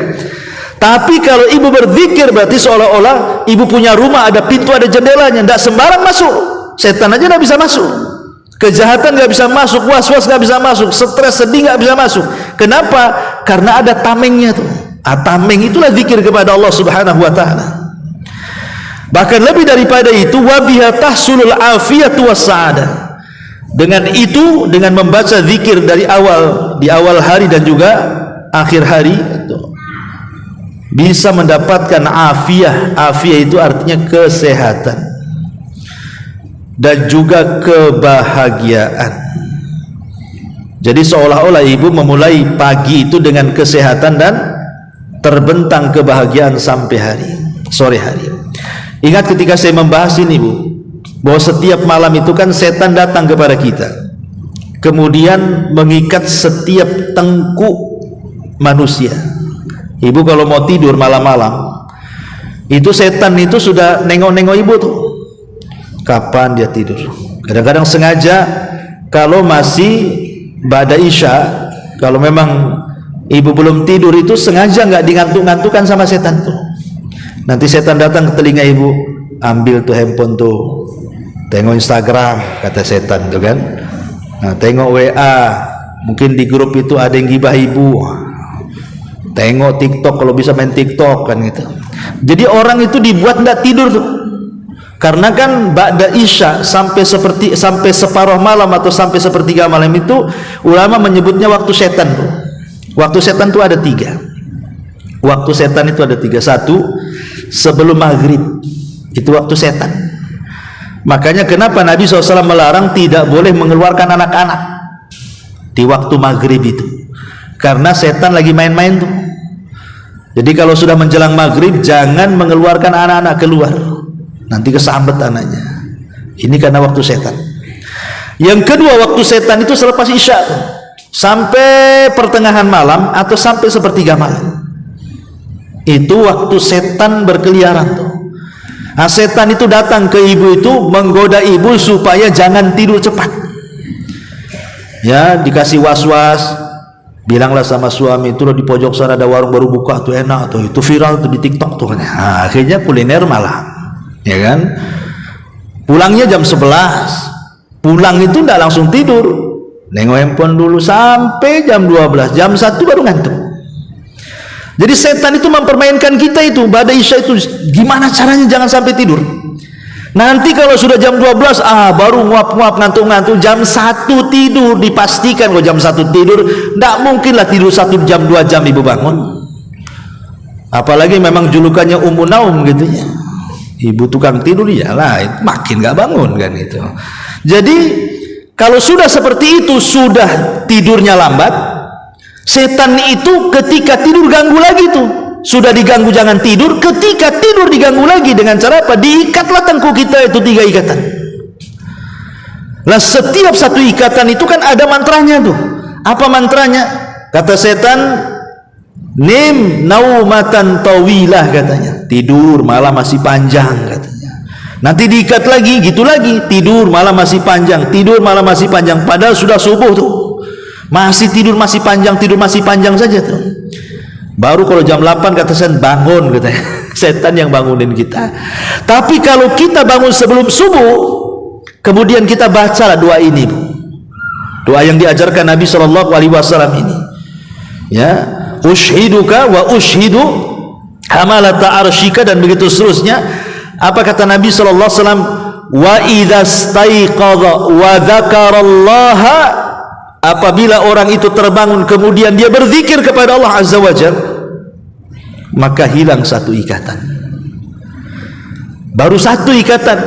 Tapi kalau ibu berzikir berarti seolah-olah ibu punya rumah, ada pintu, ada jendelanya, tidak sembarang masuk. Setan aja tidak bisa masuk, kejahatan nggak bisa masuk, was-was nggak bisa masuk, stres sedih nggak bisa masuk. Kenapa? Karena ada tamengnya tuh. Tameng itulah zikir kepada Allah Subhanahu Wa Taala. Bahkan lebih daripada itu, wabiha tahsulul afiyatu wassa'adah. Dengan itu, dengan membaca zikir dari di awal hari dan juga akhir hari, bisa mendapatkan afiyah. Afiyah itu artinya kesehatan dan juga kebahagiaan. Jadi seolah-olah ibu memulai pagi itu dengan kesehatan dan terbentang kebahagiaan sampai sore hari. Ingat ketika saya membahas ini Bu, bahwa setiap malam itu kan setan datang kepada kita, kemudian mengikat setiap tengkuk manusia. Ibu kalau mau tidur malam-malam, itu setan itu sudah nengok-nengok ibu tuh, kapan dia tidur. Kadang-kadang sengaja kalau masih ba'da isya, kalau memang ibu belum tidur itu sengaja nggak digantuk-gantukan sama setan tuh. Nanti setan datang ke telinga ibu, ambil tuh handphone tuh, tengok Instagram, kata setan tuh kan. Nah, tengok WA, mungkin di grup itu ada yang gibah ibu. Tengok TikTok, kalau bisa main TikTok kan gitu. Jadi orang itu dibuat tidak tidur tuh. Karena kan ba'da isya sampai separuh malam atau sampai sepertiga malam itu ulama menyebutnya waktu setan tuh. Waktu setan itu ada 3. Waktu setan itu ada 3. 1, sebelum maghrib, itu waktu setan. Makanya kenapa Nabi SAW melarang tidak boleh mengeluarkan anak-anak di waktu maghrib itu, karena setan lagi main-main tuh. Jadi kalau sudah menjelang maghrib jangan mengeluarkan anak-anak keluar, nanti kesambet anaknya. Ini karena waktu setan. Yang kedua, waktu setan itu selepas isya tuh, sampai pertengahan malam atau sampai sepertiga malam. Itu waktu setan berkeliaran tuh. Nah, setan itu datang ke ibu itu menggoda ibu supaya jangan tidur cepat. Ya, dikasih was-was, bilanglah sama suami, itu loh di pojok sana ada warung baru buka tuh, enak tuh, itu viral tuh di TikTok tuh. Nah, akhirnya kuliner malam, ya kan? Pulangnya jam 11. Pulang itu enggak langsung tidur, nengok handphone dulu sampai jam 12, jam 1 baru ngantuk. Jadi setan itu mempermainkan kita itu, ba'da isya itu gimana caranya jangan sampai tidur. Nanti kalau sudah jam 12 baru nguap-nguap, ngantuk-ngantuk, jam 1 tidur, dipastikan kalau jam 1 tidur, tidak mungkinlah tidur 1 jam 2 jam ibu bangun. Apalagi memang julukannya Ummu Naum gitu ya. Ibu tukang tidur, iyalah makin gak bangun kan itu. Jadi kalau sudah seperti itu, sudah tidurnya lambat, setan itu ketika tidur ganggu lagi tuh. Sudah diganggu jangan tidur, ketika tidur diganggu lagi dengan cara apa? Diikatlah tengkuk kita itu 3 ikatan. Lah setiap satu ikatan itu kan ada mantranya tuh. Apa mantranya? Kata setan, nim naumatan tawilah katanya. Tidur malam masih panjang katanya. Nanti diikat lagi, gitu lagi, tidur malam masih panjang, tidur malam masih panjang, padahal sudah subuh tuh. Masih tidur masih panjang, tidur masih panjang saja tuh. Baru kalau jam 8 kata setan bangun katanya. Setan yang bangunin kita. Tapi kalau kita bangun sebelum subuh, kemudian kita bacalah doa ini, doa yang diajarkan Nabi SAW ini. Ya, ushiduka wa ushidu hamalata arshika, dan begitu seterusnya. Apa kata Nabi SAW? Wa idza staiqadha wa dzakarallaha, apabila orang itu terbangun kemudian dia berzikir kepada Allah Azza wa Jalla, maka hilang 1 ikatan. Baru 1 ikatan.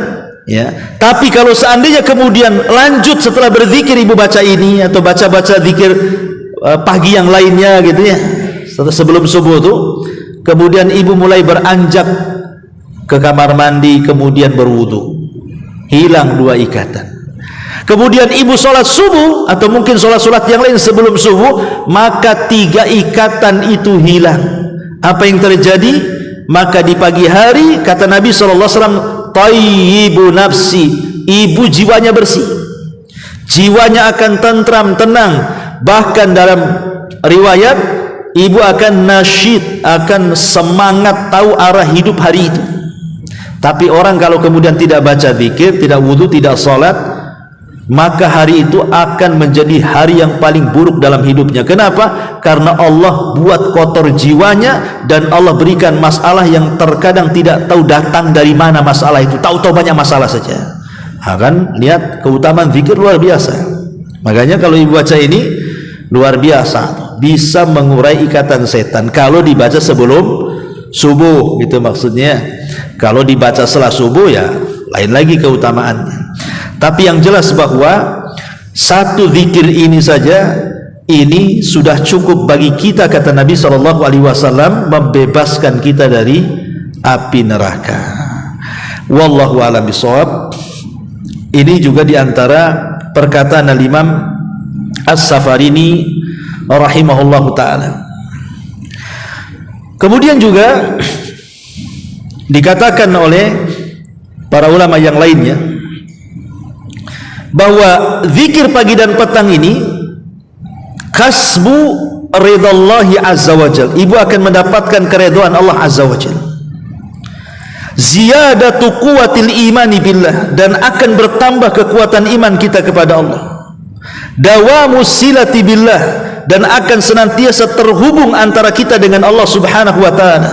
Ya, tapi kalau seandainya kemudian lanjut setelah berzikir ibu baca ini atau baca-baca zikir pagi yang lainnya gitu ya, sebelum subuh tuh, kemudian ibu mulai beranjak ke kamar mandi, kemudian berwudu, hilang 2 ikatan. Kemudian ibu sholat subuh atau mungkin sholat yang lain sebelum subuh, maka 3 ikatan itu hilang. Apa yang terjadi? Maka di pagi hari kata Nabi SAW, tayyibu nafsi, ibu jiwanya bersih, jiwanya akan tentram, tenang. Bahkan dalam riwayat, ibu akan nasyid, akan semangat, tahu arah hidup hari itu. Tapi orang kalau kemudian tidak baca zikir, tidak wudu, tidak sholat, maka hari itu akan menjadi hari yang paling buruk dalam hidupnya. Kenapa? Karena Allah buat kotor jiwanya, dan Allah berikan masalah yang terkadang tidak tahu datang dari mana masalah itu, tahu-tahu banyak masalah saja. Akan lihat keutamaan zikir luar biasa. Makanya kalau ibu baca ini luar biasa, bisa mengurai ikatan setan kalau dibaca sebelum subuh, gitu maksudnya. Kalau dibaca setelah subuh ya lain lagi keutamaannya. Tapi yang jelas bahwa satu zikir ini saja, ini sudah cukup bagi kita, kata Nabi SAW, membebaskan kita dari api neraka. Wallahu a'lam bishawab. Ini juga diantara perkataan Al-Imam As-Safarini rahimahullahu ta'ala. Kemudian juga dikatakan oleh para ulama yang lainnya bahwa zikir pagi dan petang ini kasbu ridallahi azza wajal, ibu akan mendapatkan keridhaan Allah azza wajal, ziyadatu quwwatil imani billah, dan akan bertambah kekuatan iman kita kepada Allah, dawamu silati billah, dan akan senantiasa terhubung antara kita dengan Allah subhanahu wa ta'ala,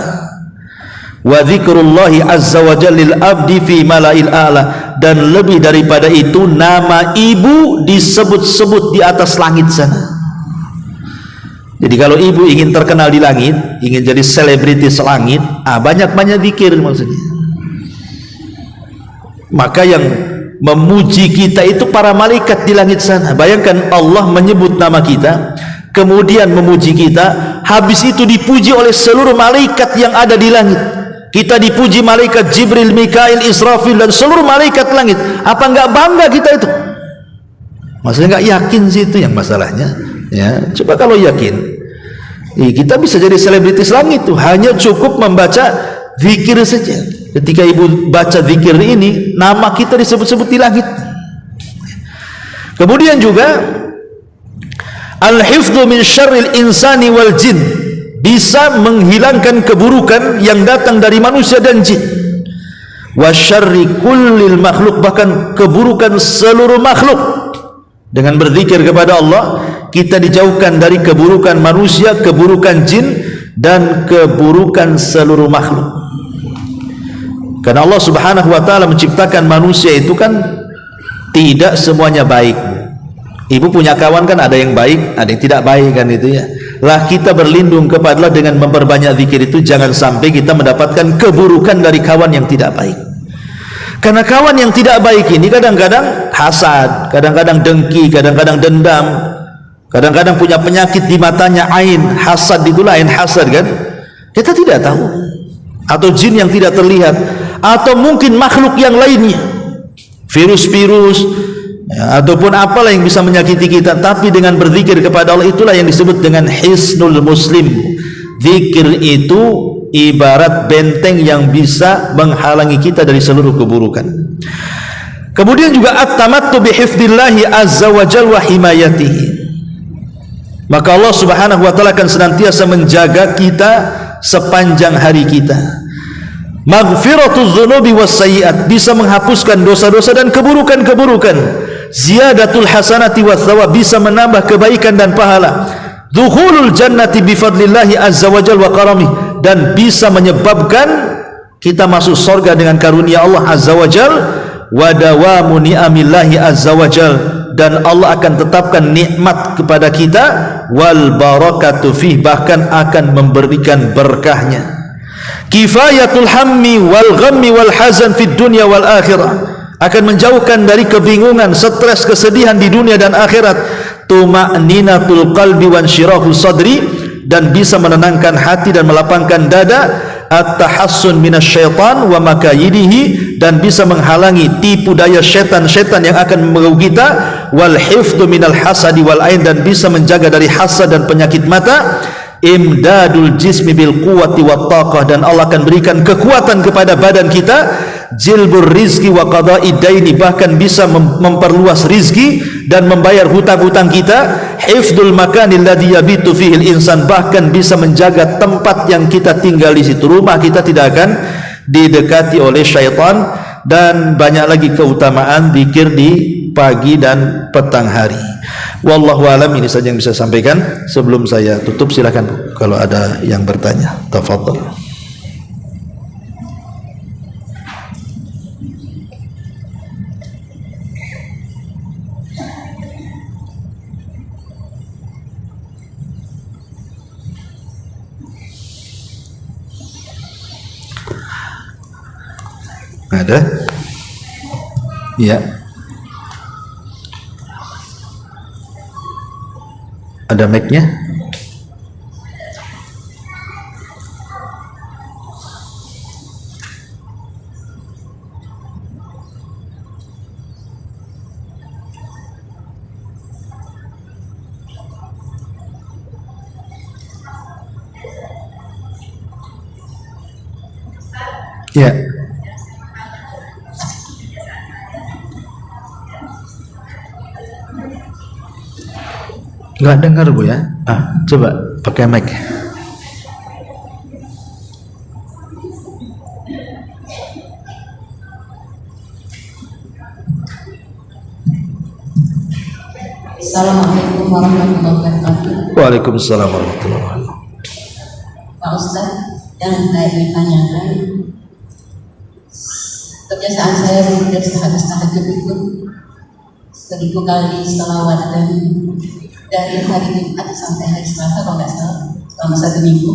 wa dzikrullahi azza wa jalla lil abdi fi malail a'la, dan lebih daripada itu nama ibu disebut-sebut di atas langit sana. Jadi kalau ibu ingin terkenal di langit, ingin jadi selebritis langit, banyak-banyak zikir maksudnya. Maka yang memuji kita itu para malaikat di langit sana. Bayangkan Allah menyebut nama kita, kemudian memuji kita, habis itu dipuji oleh seluruh malaikat yang ada di langit. Kita dipuji malaikat Jibril, Mikail, Israfil, dan seluruh malaikat langit. Apa enggak bangga kita itu? Maksudnya enggak yakin sih, itu yang masalahnya. Ya, coba kalau yakin, kita bisa jadi selebritis langit tuh, hanya cukup membaca zikir saja. Ketika ibu baca zikir ini, nama kita disebut-sebut di langit. Kemudian juga al-hifdzu min syarril insani wal jin, bisa menghilangkan keburukan yang datang dari manusia dan jin. Wa syarri kullil makhluk, bahkan keburukan seluruh makhluk. Dengan berzikir kepada Allah, kita dijauhkan dari keburukan manusia, keburukan jin, dan keburukan seluruh makhluk. Karena Allah subhanahu wa ta'ala menciptakan manusia itu kan tidak semuanya baik. Ibu punya kawan kan, ada yang baik, ada yang tidak baik kan, itu ya. Lah kita berlindung kepada Allah dengan memperbanyak zikir itu, jangan sampai kita mendapatkan keburukan dari kawan yang tidak baik. Karena kawan yang tidak baik ini kadang-kadang hasad, kadang-kadang dengki, kadang-kadang dendam, kadang-kadang punya penyakit di matanya, ain hasad, itulah ain hasad kan, kita tidak tahu. Atau jin yang tidak terlihat, atau mungkin makhluk yang lainnya, virus-virus, ya, ataupun apalah yang bisa menyakiti kita. Tapi dengan berzikir kepada Allah, itulah yang disebut dengan hisnul muslim. Zikir itu ibarat benteng yang bisa menghalangi kita dari seluruh keburukan. Kemudian juga at-tamattu bihifdzillahi azza wa jalla wa himayatihi, maka Allah subhanahu wa ta'ala akan senantiasa menjaga kita sepanjang hari kita. Maghfiratuz dzunubi was sayyi'at, bisa menghapuskan dosa-dosa dan keburukan-keburukan. Ziyadatul hasanati was thawab, bisa menambah kebaikan dan pahala. Dukhulul jannati bifadlillahi azza wa jalla wa karamih, dan bisa menyebabkan kita masuk surga dengan karunia Allah azza wa jalla. Wa dawamu ni'amillahi azza wa jalla, dan Allah akan tetapkan nikmat kepada kita. Wal barakatu fih, bahkan akan memberikan berkahnya. Kifayatul hammi wal ghammi wal hazan fid dunya wal akhirah, akan menjauhkan dari kebingungan, stres, kesedihan di dunia dan akhirat. Tuma'ninatul qalbi wansyirahu sadri, dan bisa menenangkan hati dan melapangkan dada. At-tahassun minasyaitan wa makayidihi, dan bisa menghalangi tipu daya syaitan-syaitan yang akan mengganggu kita. Wal hifdzu minal hasadi wal ain, dan bisa menjaga dari hasad dan penyakit mata. Imdadul jismi bil quwwati wat taqah, dan Allah akan berikan kekuatan kepada badan kita. Jilbur rizki wa qada'i daini, bahkan bisa memperluas rizki dan membayar hutang-hutang kita. Hifdzul makanil ladzi yabitu fihi al-insan, bahkan bisa menjaga tempat yang kita tinggal di situ. Rumah kita tidak akan didekati oleh syaitan. Dan banyak lagi keutamaan zikir di pagi dan petang hari. Wallahu alam, ini saja yang bisa saya sampaikan. Sebelum saya tutup, silakan Bu, kalau ada yang bertanya. Tafadhol. Ada? Ya. Ada mic-nya? Ya. Nggak dengar Bu ya? Coba pakai mic. Assalamualaikum warahmatullahi wabarakatuh. Waalaikumsalam warahmatullahi wabarakatuh. Pak Ustaz, yang saya ingin tanyakan, kebiasaan saya dari sehabis tahajud itu 1000 kali salawat, dan dari hari Jumat sampai hari Selasa kalau nggak salah selama 1 minggu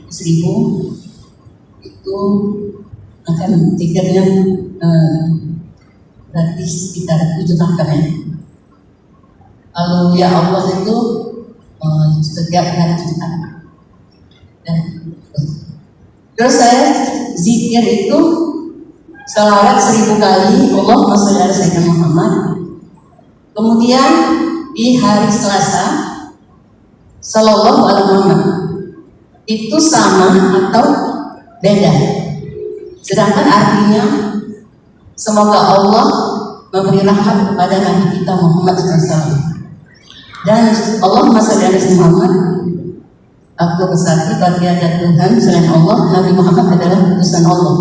1000 itu akan tiketnya berarti sekitar 7 rakaat ya. Lalu ya Allah itu setiap hari Jumat. Dan terus saya zikir itu salawat 1000 kali, Allahumma sholli ala sayyidina Muhammad. Kemudian di hari Selasa sallallahu alaihi Muhammad. Itu sama atau beda? Sedangkan artinya semoga Allah memberi rahmat kepada Nabi kita Muhammad SAW. Dan Allahumma sholli ala sayyidina Muhammad. Aku bersaksi bahwa tiada Tuhan selain Allah, Nabi Muhammad adalah utusan Allah.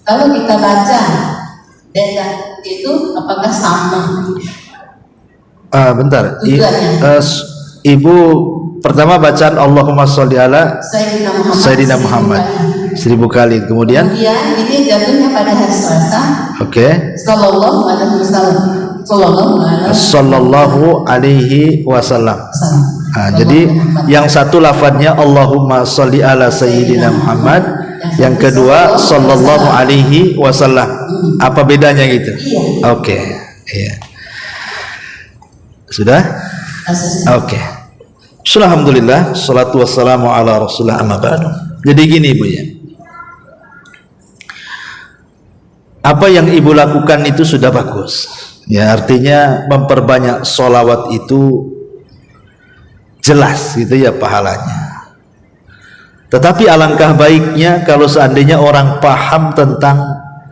Kalau kita baca beda itu apakah sama? Bentar. Ibu pertama bacaan Allahumma sholli ala Sayyidina Muhammad 1000 kali. Kemudian ini jatuhnya pada hari Selasa. Oke. Sallallahu alaihi wasallam. Sallallahu alaihi wasallam. Jadi yang satu lafadznya Allahumma sholli ala Sayyidina Muhammad, yang kedua sallallahu alaihi wasallam. Apa bedanya gitu? Oke. Iya. Sudah? Oke. Alhamdulillah, salatu wassalamu ala Rasulillah, amma ba'du. Jadi gini Ibu ya. Apa yang Ibu lakukan itu sudah bagus. Ya, artinya memperbanyak sholawat itu jelas gitu ya pahalanya. Tetapi alangkah baiknya kalau seandainya orang paham tentang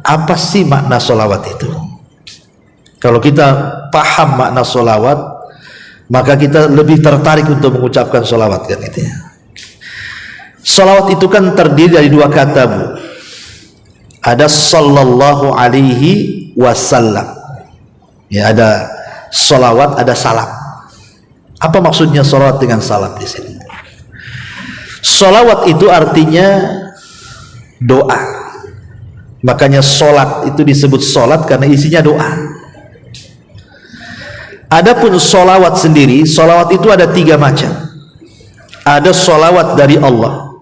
apa sih makna sholawat itu. Kalau kita paham makna sholawat, maka kita lebih tertarik untuk mengucapkan sholawat kan itu ya. Sholawat itu kan terdiri dari 2 kata Bu. Ada sallallahu alaihi wasallam. Ya, ada sholawat, ada salam. Apa maksudnya sholawat dengan salam di sini? Sholawat itu artinya doa. Makanya sholat itu disebut sholat karena isinya doa. Adapun sholawat sendiri, sholawat itu ada 3 macam. Ada sholawat dari Allah,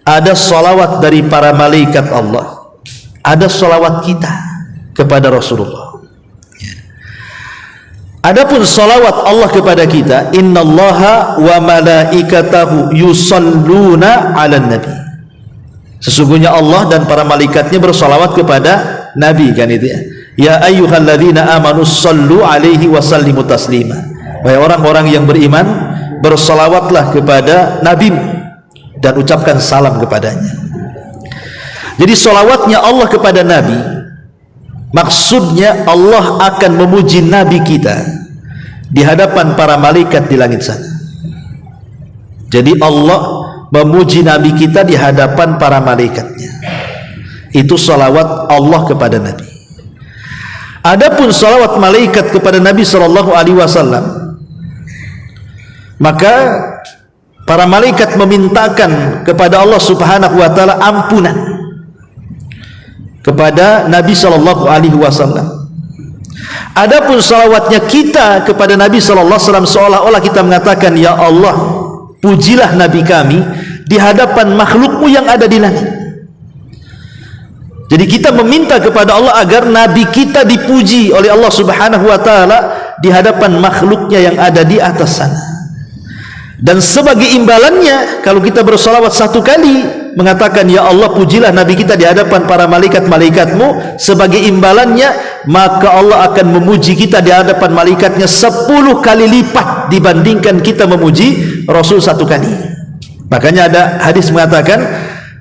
ada sholawat dari para malaikat Allah, ada salawat kita kepada Rasulullah. Adapun salawat Allah kepada kita, innallaha wa malaikatahu yusalluna 'alan nabi. Sesungguhnya Allah dan para malaikatnya bersalawat kepada Nabi, kan itu ya. Ya ayyuhalladzina amanu sallu 'alaihi wa sallimu taslima. Wahai orang-orang yang beriman, bersalawatlah kepada Nabi dan ucapkan salam kepadanya. Jadi salawatnya Allah kepada Nabi, maksudnya Allah akan memuji Nabi kita di hadapan para malaikat di langit sana. Jadi Allah memuji Nabi kita di hadapan para malaikatnya. Itu salawat Allah kepada Nabi. Adapun salawat malaikat kepada Nabi SAW, maka para malaikat memintakan kepada Allah Subhanahu wa taala ampunan kepada Nabi SAW. Adapun salawatnya kita kepada Nabi SAW, seolah-olah kita mengatakan, ya Allah, pujilah Nabi kami di hadapan makhlukmu yang ada di langit. Jadi kita meminta kepada Allah agar Nabi kita dipuji oleh Allah Subhanahu wa taala di hadapan makhluknya yang ada di atas sana. Dan sebagai imbalannya, kalau kita bersalawat satu kali mengatakan, ya Allah, pujilah Nabi kita di hadapan para malaikat-malaikatmu, sebagai imbalannya maka Allah akan memuji kita di hadapan malaikatnya 10 kali lipat dibandingkan kita memuji Rasul satu kali. Makanya ada hadis mengatakan,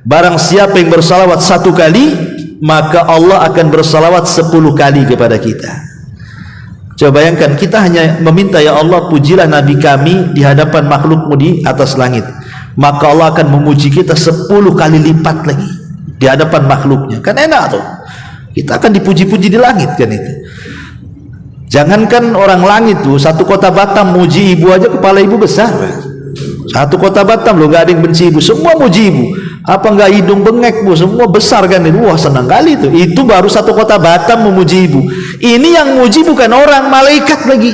barang siapa yang bersalawat satu kali, maka Allah akan bersalawat 10 kali kepada kita. Coba bayangkan, kita hanya meminta, ya Allah, pujilah Nabi kami di hadapan makhlukmu di atas langit, maka Allah akan memuji kita 10 kali lipat lagi di hadapan makhluknya. Kan enak tuh, kita akan dipuji-puji di langit, kan itu. Jangankan orang langit tuh, satu kota Batam muji ibu aja kepala ibu besar. Satu kota Batam loh, gak ada yang benci ibu, semua muji ibu. Apa enggak hidung bengek bu, semua besar kan itu. Wah, senang kali itu. Itu baru satu kota Batam memuji ibu. Ini yang muji bukan orang, malaikat lagi.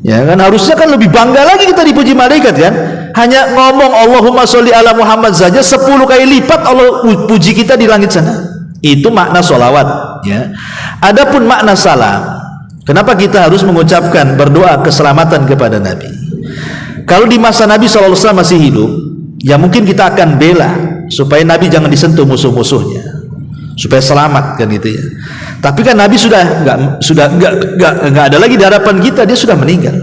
Ya kan, harusnya kan lebih bangga lagi kita dipuji malaikat kan. Hanya ngomong Allahumma sholli ala Muhammad saja 10 kali lipat Allah puji kita di langit sana. Itu makna sholawat ya. Adapun makna salam, kenapa kita harus mengucapkan berdoa keselamatan kepada Nabi? Kalau di masa Nabi SAW masih hidup, ya mungkin kita akan bela supaya Nabi jangan disentuh musuh-musuhnya, supaya selamat, kan gitu ya. Tapi kan Nabi sudah nggak ada lagi di hadapan kita, dia sudah meninggal.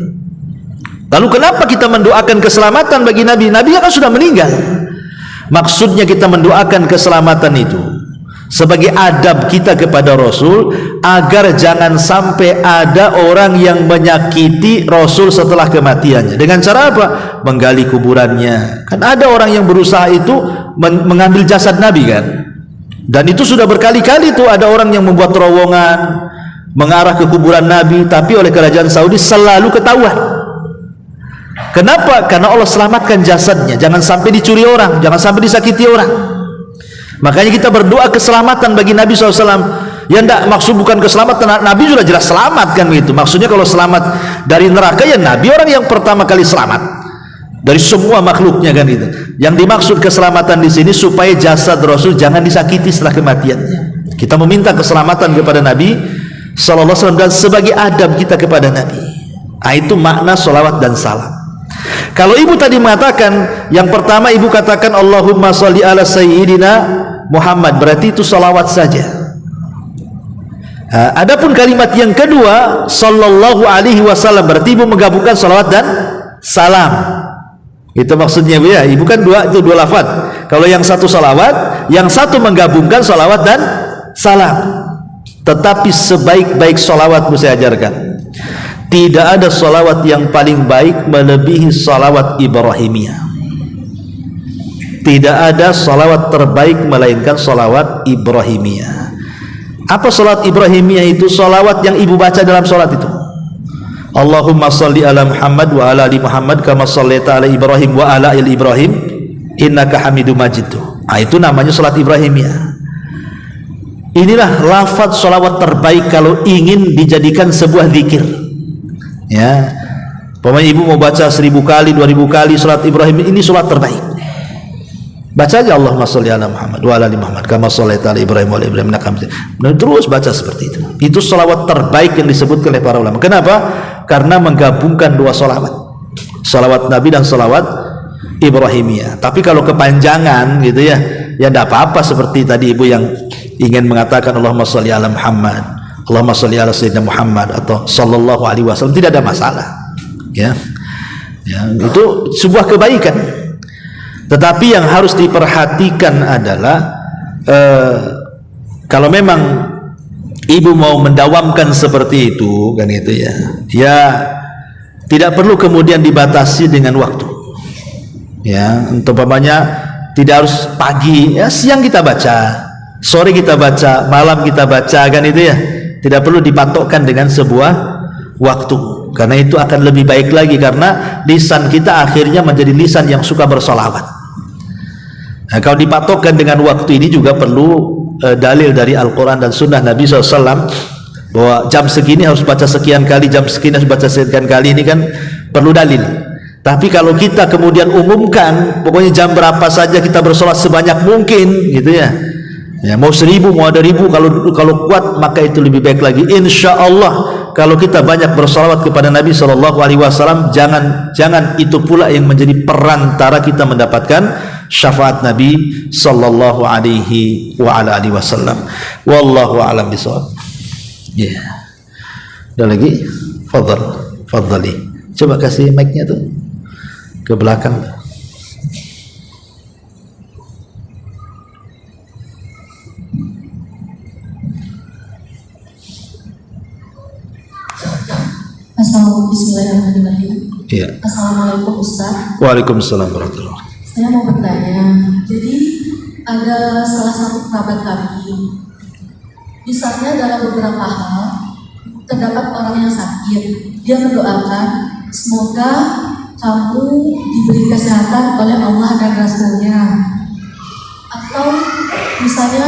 Lalu kenapa kita mendoakan keselamatan bagi Nabi? Nabi kan sudah meninggal. Maksudnya kita mendoakan keselamatan itu sebagai adab kita kepada Rasul, agar jangan sampai ada orang yang menyakiti Rasul setelah kematiannya. Dengan cara apa? Menggali kuburannya. Kan ada orang yang berusaha itu mengambil jasad Nabi kan. Dan itu sudah berkali-kali tuh ada orang yang membuat terowongan mengarah ke kuburan Nabi, tapi oleh kerajaan Saudi selalu ketahuan. Kenapa? Karena Allah selamatkan jasadnya, jangan sampai dicuri orang, jangan sampai disakiti orang. Makanya kita berdoa keselamatan bagi Nabi SAW. Ya enggak, maksud bukan keselamatan, Nabi sudah jelas selamat kan begitu. Maksudnya kalau selamat dari neraka, ya Nabi orang yang pertama kali selamat dari semua makhluknya kan itu. Yang dimaksud keselamatan di sini supaya jasad Rasul jangan disakiti setelah kematiannya. Kita meminta keselamatan kepada Nabi SAW dan sebagai adab kita kepada Nabi. Nah, itu makna sholawat dan salam. Kalau ibu tadi mengatakan, yang pertama ibu katakan Allahumma sholli ala sayyidina Muhammad, berarti itu sholawat saja. Adapun kalimat yang kedua sallallahu alaihi wasallam, berarti ibu menggabungkan sholawat dan salam. Itu maksudnya bu ya. Ibu kan itu dua lafaz. Kalau yang satu sholawat, yang satu menggabungkan sholawat dan salam. Tetapi sebaik-baik sholawat saya ajarkan, tidak ada sholawat yang paling baik melebihi sholawat Ibrahimiyah. Tidak ada sholawat terbaik melainkan sholawat Ibrahimiyah. Apa sholawat Ibrahimiyah itu? Sholawat yang ibu baca dalam sholat itu. Allahumma sholli ala Muhammad wa ala ali Muhammad kama shollaita ala Ibrahim wa ala ali Ibrahim innaka Hamidum Majid. Nah, itu namanya sholawat Ibrahimiyah. Inilah lafaz sholawat terbaik kalau ingin dijadikan sebuah zikir. Ya, pokoknya ibu mau baca 1000 kali, 2000 kali sholat Ibrahim, ini sholat terbaik. Baca aja Allahumma sholli ala Muhammad wa ala ali Muhammad kama shallaita ala Ibrahim wa ala Ibrahim innaka Hamidum Majid. Terus baca seperti itu. Itu sholawat terbaik yang disebutkan oleh para ulama. Kenapa? Karena menggabungkan dua sholawat, sholawat Nabi dan sholawat Ibrahimiyah. Tapi kalau kepanjangan gitu ya tidak apa-apa, seperti tadi ibu yang ingin mengatakan Allahumma sholli ala Muhammad, Allahumma sholli ala Sayyidina Muhammad atau sallallahu alaihi wasallam, tidak ada masalah. Ya, itu sebuah kebaikan. Tetapi yang harus diperhatikan adalah kalau memang ibu mau mendawamkan seperti itu kan itu ya tidak perlu kemudian dibatasi dengan waktu. Ya, untuk umpamanya tidak harus pagi, ya siang kita baca, sore kita baca, malam kita baca kan itu ya. Tidak perlu dipatokkan dengan sebuah waktu, karena itu akan lebih baik lagi, karena lisan kita akhirnya menjadi lisan yang suka bersolawat. Nah, kalau dipatokkan dengan waktu ini juga perlu dalil dari Al-Quran dan Sunnah Nabi SAW bahwa jam segini harus baca sekian kali, jam segini harus baca sekian kali, ini kan perlu dalil. Tapi kalau kita kemudian umumkan pokoknya jam berapa saja kita bersolat sebanyak mungkin gitu ya, mau 1000 mau ada 1000, kalau kuat maka itu lebih baik lagi. Insya Allah kalau kita banyak bersolawat kepada Nabi SAW, jangan itu pula yang menjadi perantara kita mendapatkan syafaat Nabi sallallahu alaihi wa ala alihi wasallam. Wallahu a'lam bishawab. Ya. Ada lagi? Fadhali. Coba kasih mic-nya tuh ke belakang. Bismillahirrahmanirrahim. Iya. Assalamualaikum Ustaz. Waalaikumsalam warahmatullahi wabarakatuh. Saya mau bertanya, jadi ada salah satu kerabat kami, misalnya dalam beberapa hal terdapat orang yang sakit, dia mendoakan semoga kamu diberi kesehatan oleh Allah dan Rasulnya, atau misalnya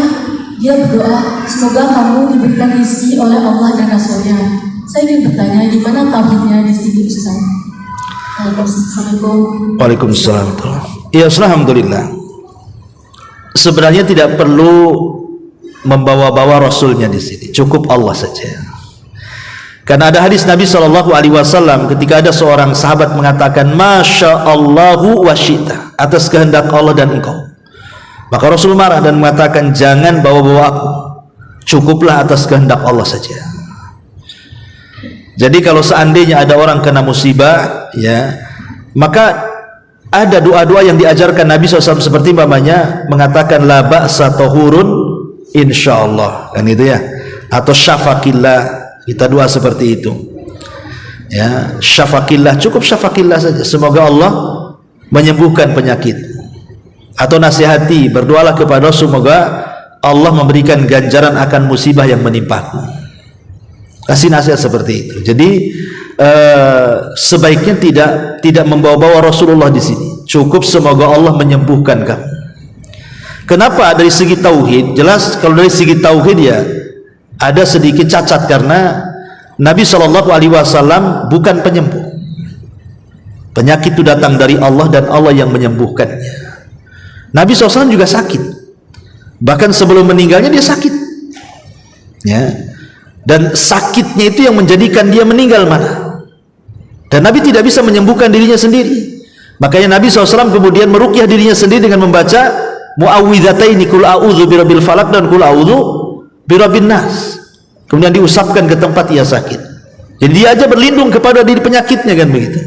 dia berdoa semoga kamu diberikan rezeki oleh Allah dan Rasulnya. Saya ingin bertanya, gimana tauhidnya di sini Ustaz? Assalamualaikum. Waalaikumsalam. Ya, alhamdulillah. Sebenarnya tidak perlu membawa-bawa Rasulnya di sini, cukup Allah saja. Karena ada hadis Nabi SAW ketika ada seorang sahabat mengatakan Masya Allahu wa syi'ta, atas kehendak Allah dan engkau. Maka Rasul marah dan mengatakan jangan bawa-bawa aku, cukuplah atas kehendak Allah saja. Jadi kalau seandainya ada orang kena musibah, ya, maka ada doa-doa yang diajarkan Nabi SAW seperti umpamanya mengatakan la ba'sa tahurun insyaallah, kan itu ya, atau syafaqillah, kita doa seperti itu. Ya, syafaqillah, cukup syafaqillah saja, semoga Allah menyembuhkan penyakit. Atau nasihati, berdoalah kepada semoga Allah memberikan ganjaran akan musibah yang menimpaku. Kasih nasihat seperti itu. Jadi sebaiknya tidak membawa-bawa Rasulullah di sini. Cukup semoga Allah menyembuhkan kamu. Kenapa? Dari segi tauhid, jelas kalau dari segi tauhid ya ada sedikit cacat, karena Nabi SAW bukan penyembuh. Penyakit itu datang dari Allah dan Allah yang menyembuhkannya. Nabi SAW juga sakit. Bahkan sebelum meninggalnya dia sakit. Ya. Dan sakitnya itu yang menjadikan dia meninggal mana. Dan Nabi tidak bisa menyembuhkan dirinya sendiri. Makanya Nabi SAW kemudian meruqyah dirinya sendiri dengan membaca muawwidhataini, qul a'udzu birabbil falaq dan qul a'udzu birabbin nas. Kemudian diusapkan ke tempat ia sakit. Jadi dia aja berlindung kepada diri penyakitnya, kan begitu.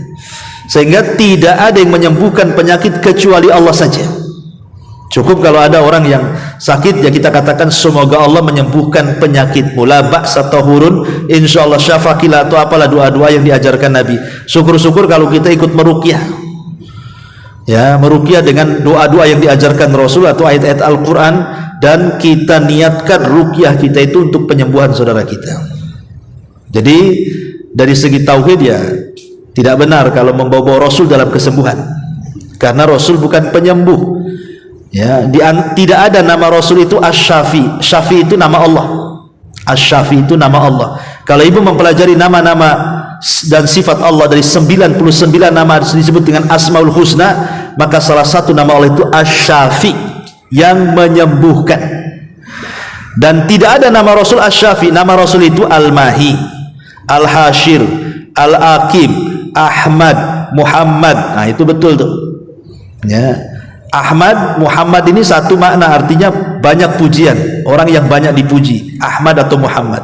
Sehingga tidak ada yang menyembuhkan penyakit kecuali Allah saja. Cukup kalau ada orang yang sakit, ya kita katakan semoga Allah menyembuhkan penyakitmu, la ba'sa tahurun insyaallah syafaqillah, atau apalah doa-doa yang diajarkan Nabi. Syukur-syukur kalau kita ikut meruqyah, ya, meruqyah dengan doa-doa yang diajarkan Rasul atau ayat-ayat Al-Quran, dan kita niatkan ruqyah kita itu untuk penyembuhan saudara kita. Jadi dari segi tauhid ya tidak benar kalau membawa Rasul dalam kesembuhan, karena Rasul bukan penyembuh. Ya, tidak ada nama Rasul itu Asy-Syafi. Syafi itu nama Allah. Asy-Syafi itu nama Allah. Kalau ibu mempelajari nama-nama dan sifat Allah dari 99 nama disebut dengan Asmaul Husna, maka salah satu nama Allah itu Asy-Syafi, yang menyembuhkan. Dan tidak ada nama Rasul Asy-Syafi. Nama Rasul itu Al-Mahi, Al-Hashir, Al-Aqib, Ahmad, Muhammad. Nah, itu betul tuh ya. Ahmad, Muhammad ini satu makna, artinya banyak pujian, orang yang banyak dipuji, Ahmad atau Muhammad.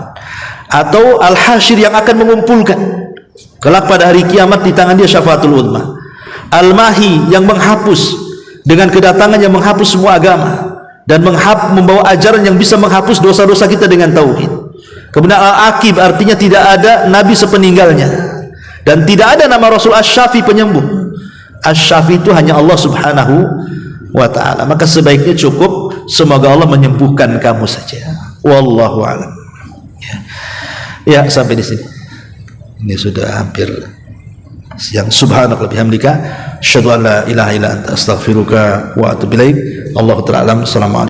Atau Al-Hashir, yang akan mengumpulkan kelak pada hari kiamat, di tangan dia syafaatul uzma. Al-Mahi, yang menghapus, dengan kedatangan yang menghapus semua agama dan membawa ajaran yang bisa menghapus dosa-dosa kita dengan tauhid. Kemudian Al-Aqib, artinya tidak ada nabi sepeninggalnya, dan tidak ada nama Rasul Asy-Syafi, penyembuh. Asy-Syafi itu hanya Allah Subhanahu wa ta'ala. Maka sebaiknya cukup semoga Allah menyembuhkan kamu saja. Wallahu a'lam. Ya, sampai di sini. Ini sudah hampir siang. Subhanaka wa bihamdika asyhadu an la ilaha illa anta astaghfiruka wa atubu ilaik. Allahu ta'ala alam. Assalamualaikum.